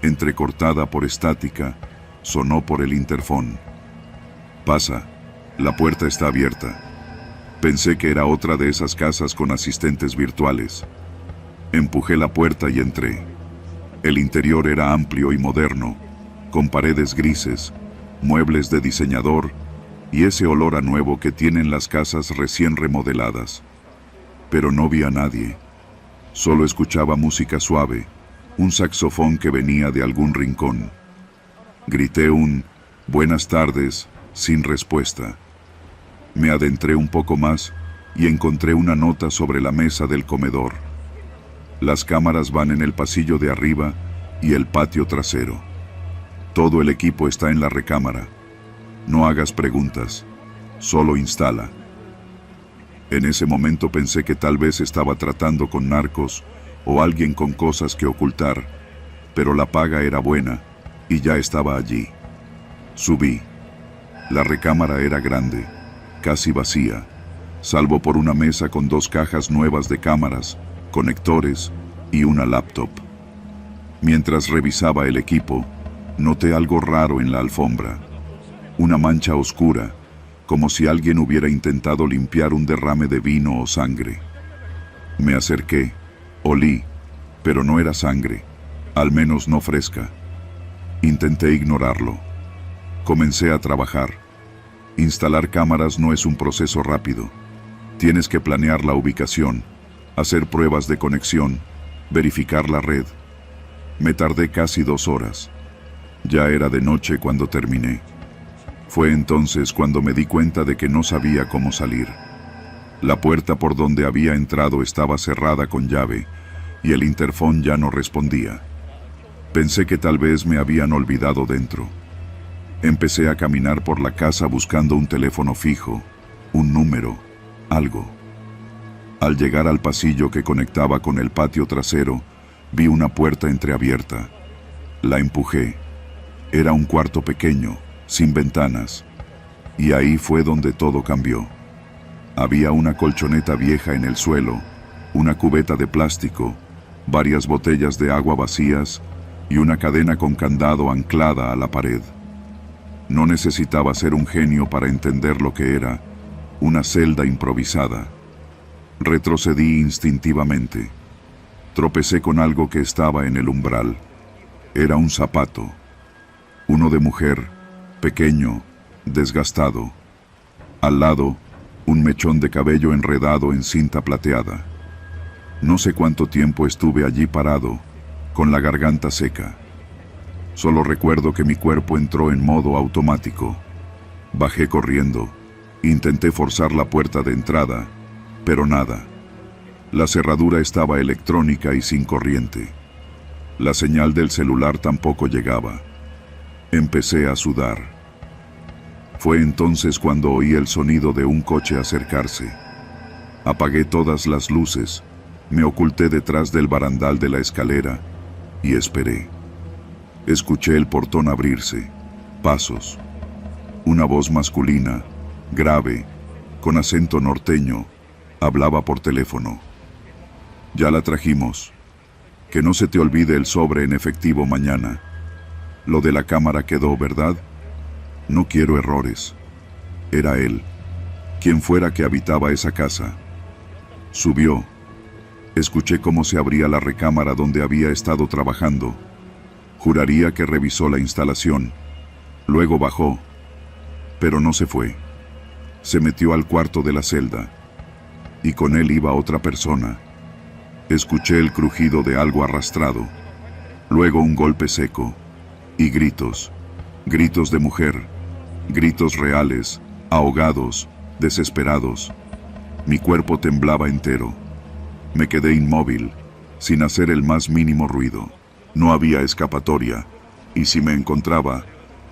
entrecortada por estática, sonó por el interfón. «Pasa, la puerta está abierta». Pensé que era otra de esas casas con asistentes virtuales. Empujé la puerta y entré. El interior era amplio y moderno, con paredes grises, muebles de diseñador y ese olor a nuevo que tienen las casas recién remodeladas. Pero no vi a nadie. Solo escuchaba música suave, un saxofón que venía de algún rincón. Grité un «Buenas tardes» sin respuesta. Me adentré un poco más y encontré una nota sobre la mesa del comedor. Las cámaras van en el pasillo de arriba y el patio trasero. Todo el equipo está en la recámara. No hagas preguntas, solo instala. En ese momento pensé que tal vez estaba tratando con narcos o alguien con cosas que ocultar, pero la paga era buena y ya estaba allí. Subí. La recámara era grande, casi vacía, salvo por una mesa con 2 cajas nuevas de cámaras, conectores y una laptop. Mientras revisaba el equipo, noté algo raro en la alfombra. Una mancha oscura, como si alguien hubiera intentado limpiar un derrame de vino o sangre. Me acerqué, olí, pero no era sangre, al menos no fresca. Intenté ignorarlo. Comencé a trabajar. Instalar cámaras no es un proceso rápido. Tienes que planear la ubicación, hacer pruebas de conexión, verificar la red. Me tardé casi 2 horas. Ya era de noche cuando terminé. Fue entonces cuando me di cuenta de que no sabía cómo salir. La puerta por donde había entrado estaba cerrada con llave y el interfón ya no respondía. Pensé que tal vez me habían olvidado dentro. Empecé a caminar por la casa buscando un teléfono fijo, un número, algo. Al llegar al pasillo que conectaba con el patio trasero, vi una puerta entreabierta. La empujé. Era un cuarto pequeño, sin ventanas, y ahí fue donde todo cambió. Había una colchoneta vieja en el suelo, una cubeta de plástico, varias botellas de agua vacías y una cadena con candado anclada a la pared. No necesitaba ser un genio para entender lo que era, una celda improvisada. Retrocedí instintivamente. Tropecé con algo que estaba en el umbral. Era un zapato. Uno de mujer, pequeño, desgastado. Al lado, un mechón de cabello enredado en cinta plateada. No sé cuánto tiempo estuve allí parado, con la garganta seca. Solo recuerdo que mi cuerpo entró en modo automático. Bajé corriendo. Intenté forzar la puerta de entrada, pero nada. La cerradura estaba electrónica y sin corriente. La señal del celular tampoco llegaba. Empecé a sudar. Fue entonces cuando oí el sonido de un coche acercarse. Apagué todas las luces, me oculté detrás del barandal de la escalera y esperé. Escuché el portón abrirse, pasos. Una voz masculina, grave, con acento norteño, hablaba por teléfono. Ya la trajimos. Que no se te olvide el sobre en efectivo mañana. Lo de la cámara quedó, ¿verdad? No quiero errores. Era él, quien fuera que habitaba esa casa. Subió. Escuché cómo se abría la recámara donde había estado trabajando. Juraría que revisó la instalación. Luego bajó, pero no se fue. Se metió al cuarto de la celda, y con él iba otra persona. Escuché el crujido de algo arrastrado, luego un golpe seco, y gritos, gritos de mujer, gritos reales, ahogados, desesperados. Mi cuerpo temblaba entero. Me quedé inmóvil, sin hacer el más mínimo ruido. No había escapatoria, y si me encontraba,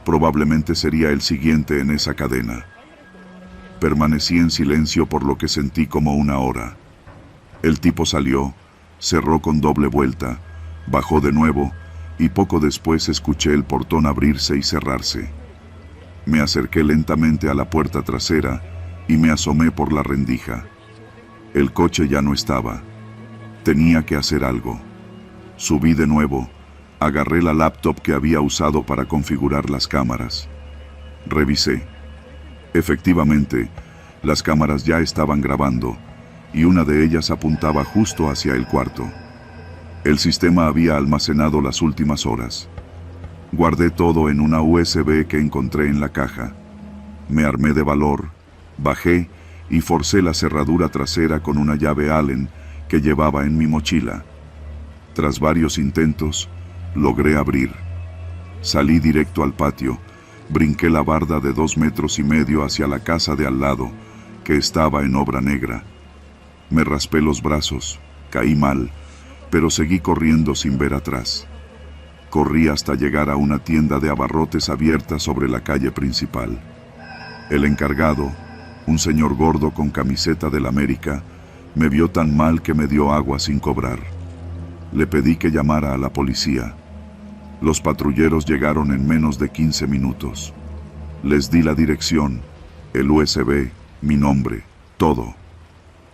probablemente sería el siguiente en esa cadena. Permanecí en silencio por lo que sentí como una hora. El tipo salió, cerró con doble vuelta, bajó de nuevo, y poco después escuché el portón abrirse y cerrarse. Me acerqué lentamente a la puerta trasera y me asomé por la rendija. El coche ya no estaba. Tenía que hacer algo. Subí de nuevo, agarré la laptop que había usado para configurar las cámaras. Revisé. Efectivamente, las cámaras ya estaban grabando, y una de ellas apuntaba justo hacia el cuarto. El sistema había almacenado las últimas horas. Guardé todo en una USB que encontré en la caja. Me armé de valor, bajé y forcé la cerradura trasera con una llave Allen que llevaba en mi mochila. Tras varios intentos, logré abrir. Salí directo al patio, brinqué la barda de 2,5 metros hacia la casa de al lado, que estaba en obra negra. Me raspé los brazos, caí mal, pero seguí corriendo sin ver atrás. Corrí hasta llegar a una tienda de abarrotes abierta sobre la calle principal. El encargado, un señor gordo con camiseta del América, me vio tan mal que me dio agua sin cobrar. Le pedí que llamara a la policía. Los patrulleros llegaron en menos de 15 minutos. Les di la dirección, el USB, mi nombre, todo.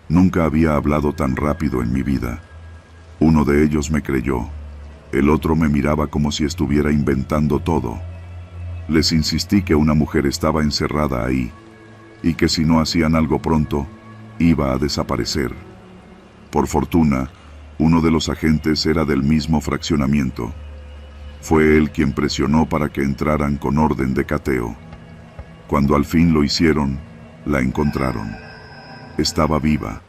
Nunca había hablado tan rápido en mi vida. Uno de ellos me creyó. El otro me miraba como si estuviera inventando todo. Les insistí que una mujer estaba encerrada ahí, y que si no hacían algo pronto, iba a desaparecer. Por fortuna, uno de los agentes era del mismo fraccionamiento. Fue él quien presionó para que entraran con orden de cateo. Cuando al fin lo hicieron, la encontraron. Estaba viva,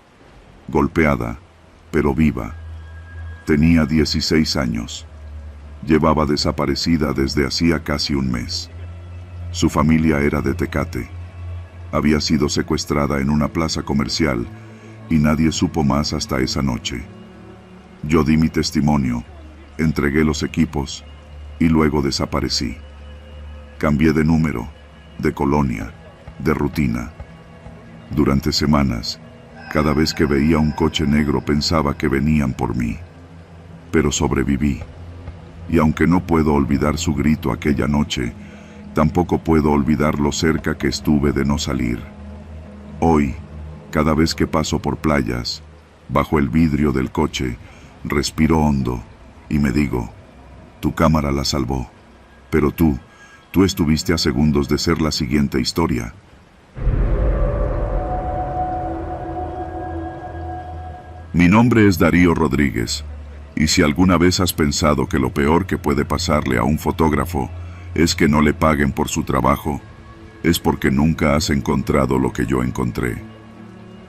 golpeada, pero viva. Tenía 16 años. Llevaba desaparecida desde hacía casi un mes. Su familia era de Tecate. Había sido secuestrada en una plaza comercial y nadie supo más hasta esa noche. Yo di mi testimonio, entregué los equipos y luego desaparecí. Cambié de número, de colonia, de rutina. Durante semanas, cada vez que veía un coche negro pensaba que venían por mí. Pero sobreviví. Y aunque no puedo olvidar su grito aquella noche, tampoco puedo olvidar lo cerca que estuve de no salir. Hoy, cada vez que paso por playas, bajo el vidrio del coche, respiro hondo y me digo, tu cámara la salvó, pero tú estuviste a segundos de ser la siguiente historia. Mi nombre es Darío Rodríguez, y si alguna vez has pensado que lo peor que puede pasarle a un fotógrafo es que no le paguen por su trabajo, es porque nunca has encontrado lo que yo encontré.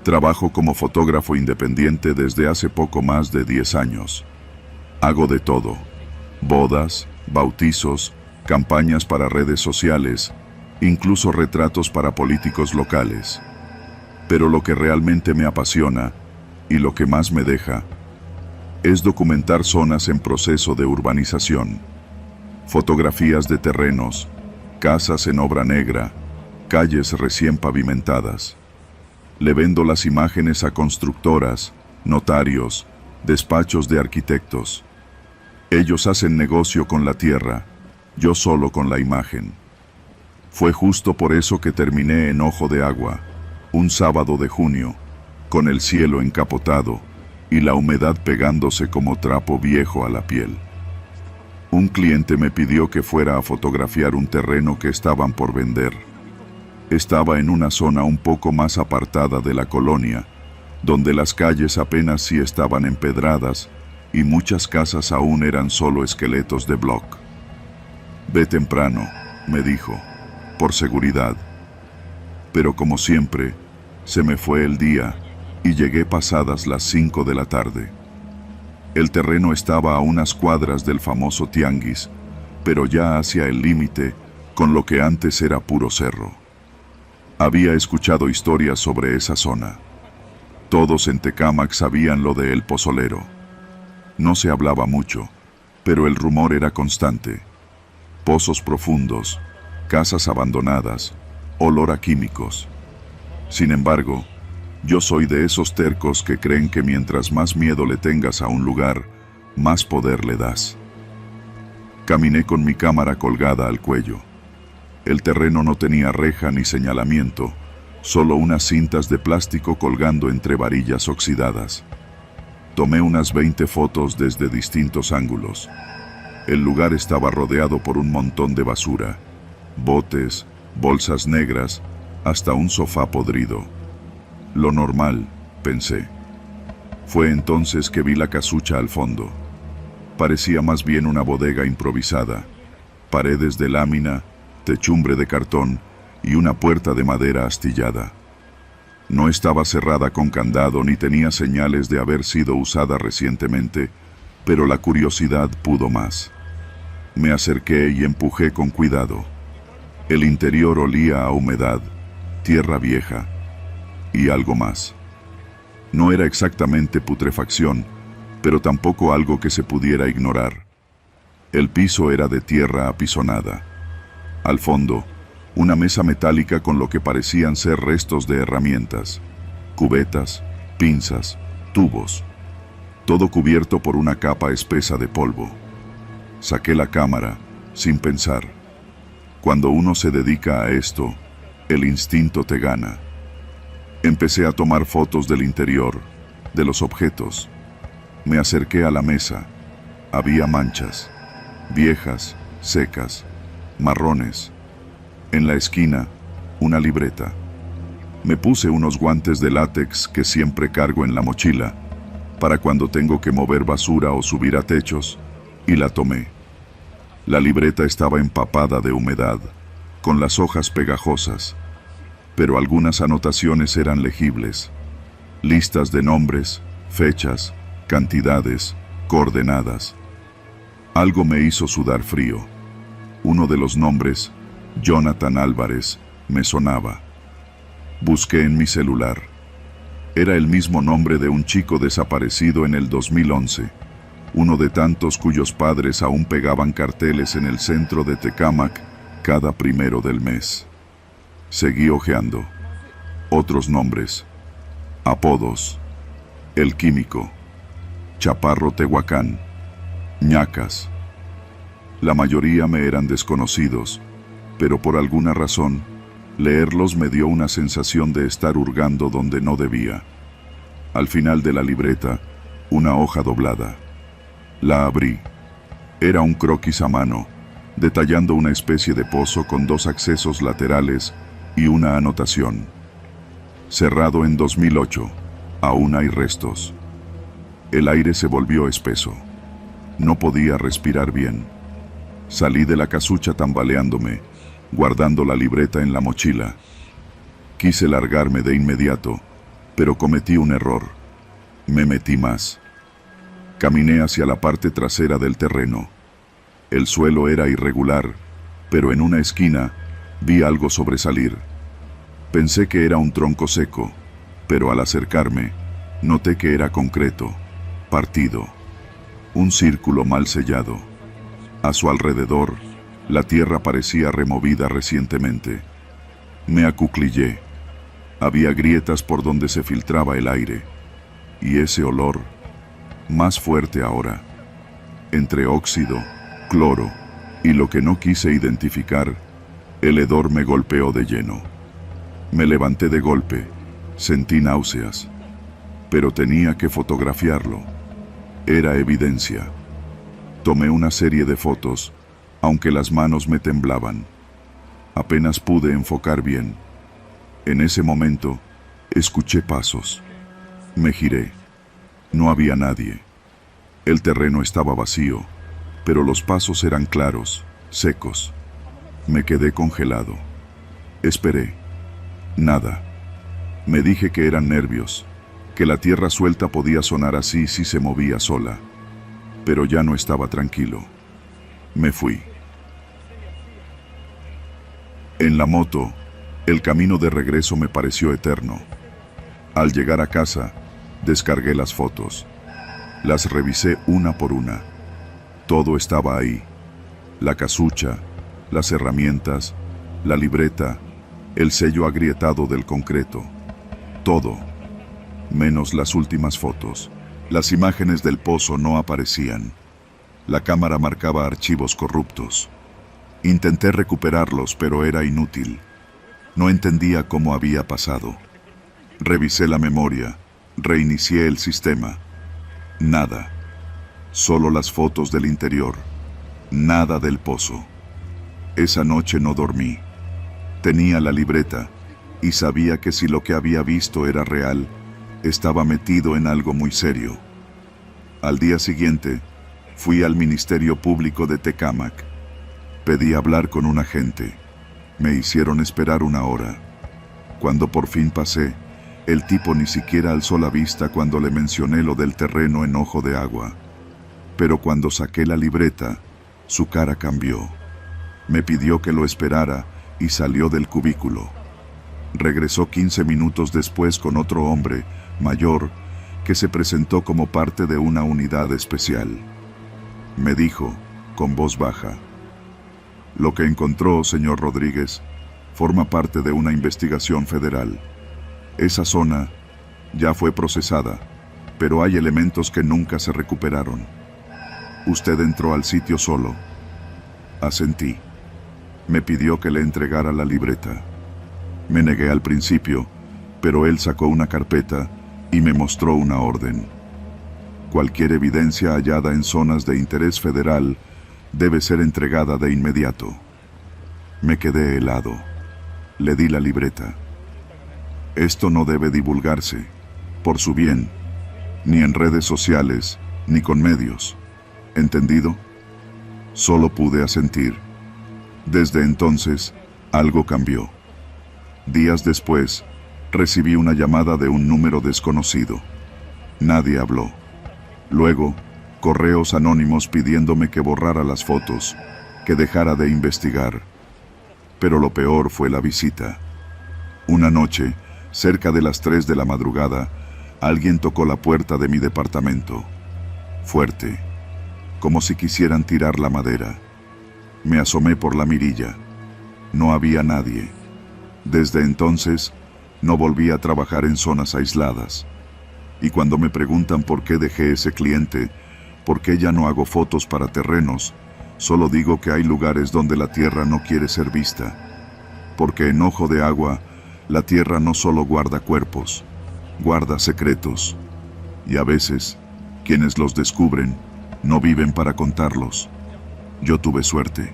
Trabajo como fotógrafo independiente desde hace poco más de 10 años. Hago de todo: bodas, bautizos, campañas para redes sociales, incluso retratos para políticos locales. Pero lo que realmente me apasiona, y lo que más me deja, es documentar zonas en proceso de urbanización. Fotografías de terrenos, casas en obra negra, calles recién pavimentadas. Le vendo las imágenes a constructoras, notarios, despachos de arquitectos. Ellos hacen negocio con la tierra, yo solo con la imagen. Fue justo por eso que terminé en Ojo de Agua, un sábado de junio, con el cielo encapotado y la humedad pegándose como trapo viejo a la piel. Un cliente me pidió que fuera a fotografiar un terreno que estaban por vender. Estaba en una zona un poco más apartada de la colonia, donde las calles apenas sí estaban empedradas y muchas casas aún eran solo esqueletos de bloc. Ve temprano, me dijo, por seguridad. Pero como siempre, se me fue el día y llegué pasadas las 5 de la tarde. El terreno estaba a unas cuadras del famoso tianguis, pero ya hacia el límite con lo que antes era puro cerro. Había escuchado historias sobre esa zona. Todos en Tecámac sabían lo de El Pozolero. No se hablaba mucho, pero el rumor era constante. Pozos profundos, casas abandonadas, olor a químicos. Sin embargo, yo soy de esos tercos que creen que mientras más miedo le tengas a un lugar, más poder le das. Caminé con mi cámara colgada al cuello. El terreno no tenía reja ni señalamiento, solo unas cintas de plástico colgando entre varillas oxidadas. Tomé unas 20 fotos desde distintos ángulos. El lugar estaba rodeado por un montón de basura, botes, bolsas negras, hasta un sofá podrido. Lo normal, pensé. Fue entonces que vi la casucha al fondo. Parecía más bien una bodega improvisada. Paredes de lámina, techumbre de cartón y una puerta de madera astillada. No estaba cerrada con candado ni tenía señales de haber sido usada recientemente, pero la curiosidad pudo más. Me acerqué y empujé con cuidado. El interior olía a humedad, tierra vieja y algo más. No era exactamente putrefacción, pero tampoco algo que se pudiera ignorar. El piso era de tierra apisonada. Al fondo, una mesa metálica con lo que parecían ser restos de herramientas, cubetas, pinzas, tubos, todo cubierto por una capa espesa de polvo. Saqué la cámara, sin pensar. Cuando uno se dedica a esto, el instinto te gana. Empecé a tomar fotos del interior, de los objetos. Me acerqué a la mesa. Había manchas, viejas, secas, marrones. En la esquina, una libreta. Me puse unos guantes de látex que siempre cargo en la mochila, para cuando tengo que mover basura o subir a techos, y la tomé. La libreta estaba empapada de humedad, con las hojas pegajosas, pero algunas anotaciones eran legibles. Listas de nombres, fechas, cantidades, coordenadas. Algo me hizo sudar frío. Uno de los nombres, Jonathan Álvarez, me sonaba. Busqué en mi celular. Era el mismo nombre de un chico desaparecido en el 2011, uno de tantos cuyos padres aún pegaban carteles en el centro de Tecámac cada 1 del mes. Seguí hojeando. Otros nombres. Apodos. El Químico. Chaparro Tehuacán. Ñacas. La mayoría me eran desconocidos, pero por alguna razón, leerlos me dio una sensación de estar hurgando donde no debía. Al final de la libreta, una hoja doblada. La abrí. Era un croquis a mano, detallando una especie de pozo con 2 accesos laterales y una anotación. Cerrado en 2008, aún hay restos. El aire se volvió espeso. No podía respirar bien. Salí de la casucha tambaleándome, guardando la libreta en la mochila. Quise largarme de inmediato, pero cometí un error. Me metí más. Caminé hacia la parte trasera del terreno. El suelo era irregular, pero en una esquina Vi algo sobresalir. Pensé que era un tronco seco, pero al acercarme, noté que era concreto, partido. Un círculo mal sellado. A su alrededor, la tierra parecía removida recientemente. Me acuclillé. Había grietas por donde se filtraba el aire. Y ese olor, más fuerte ahora, entre óxido, cloro y lo que no quise identificar, el hedor me golpeó de lleno. Me levanté de golpe, sentí náuseas, pero tenía que fotografiarlo. Era evidencia. Tomé una serie de fotos, aunque las manos me temblaban. Apenas pude enfocar bien. En ese momento, escuché pasos. Me giré. No había nadie. El terreno estaba vacío, pero los pasos eran claros, secos. Me quedé congelado. Esperé. Nada. Me dije que eran nervios, que la tierra suelta podía sonar así si se movía sola. Pero ya no estaba tranquilo. Me fui. En la moto, el camino de regreso me pareció eterno. Al llegar a casa, descargué las fotos. Las revisé una por una. Todo estaba ahí. La casucha, las herramientas, la libreta, el sello agrietado del concreto. Todo, menos las últimas fotos. Las imágenes del pozo no aparecían. La cámara marcaba archivos corruptos. Intenté recuperarlos, pero era inútil. No entendía cómo había pasado. Revisé la memoria, reinicié el sistema. Nada. Solo las fotos del interior. Nada del pozo. Esa noche no dormí. Tenía la libreta y sabía que si lo que había visto era real, estaba metido en algo muy serio. Al día siguiente, fui al Ministerio Público de Tecámac. Pedí hablar con un agente. Me hicieron esperar 1 hora. Cuando por fin pasé, el tipo ni siquiera alzó la vista cuando le mencioné lo del terreno en Ojo de Agua. Pero cuando saqué la libreta, su cara cambió. Me pidió que lo esperara y salió del cubículo. Regresó 15 minutos después con otro hombre, mayor, que se presentó como parte de una unidad especial. Me dijo, con voz baja: "Lo que encontró, señor Rodríguez, forma parte de una investigación federal. Esa zona ya fue procesada, pero hay elementos que nunca se recuperaron. Usted entró al sitio solo". Asentí. Me pidió que le entregara la libreta. Me negué al principio, pero él sacó una carpeta y me mostró una orden. Cualquier evidencia hallada en zonas de interés federal debe ser entregada de inmediato. Me quedé helado. Le di la libreta. Esto no debe divulgarse, por su bien, ni en redes sociales, ni con medios. ¿Entendido? Solo pude asentir. Desde entonces, algo cambió. Días después, recibí una llamada de un número desconocido. Nadie habló. Luego, correos anónimos pidiéndome que borrara las fotos, que dejara de investigar. Pero lo peor fue la visita. Una noche, cerca de las 3 de la madrugada, alguien tocó la puerta de mi departamento. Fuerte, como si quisieran tirar la madera. Me asomé por la mirilla. No había nadie. Desde entonces, no volví a trabajar en zonas aisladas. Y cuando me preguntan por qué dejé ese cliente, por qué ya no hago fotos para terrenos, solo digo que hay lugares donde la tierra no quiere ser vista. Porque en Ojo de Agua, la tierra no solo guarda cuerpos, guarda secretos. Y a veces, quienes los descubren, no viven para contarlos. Yo tuve suerte.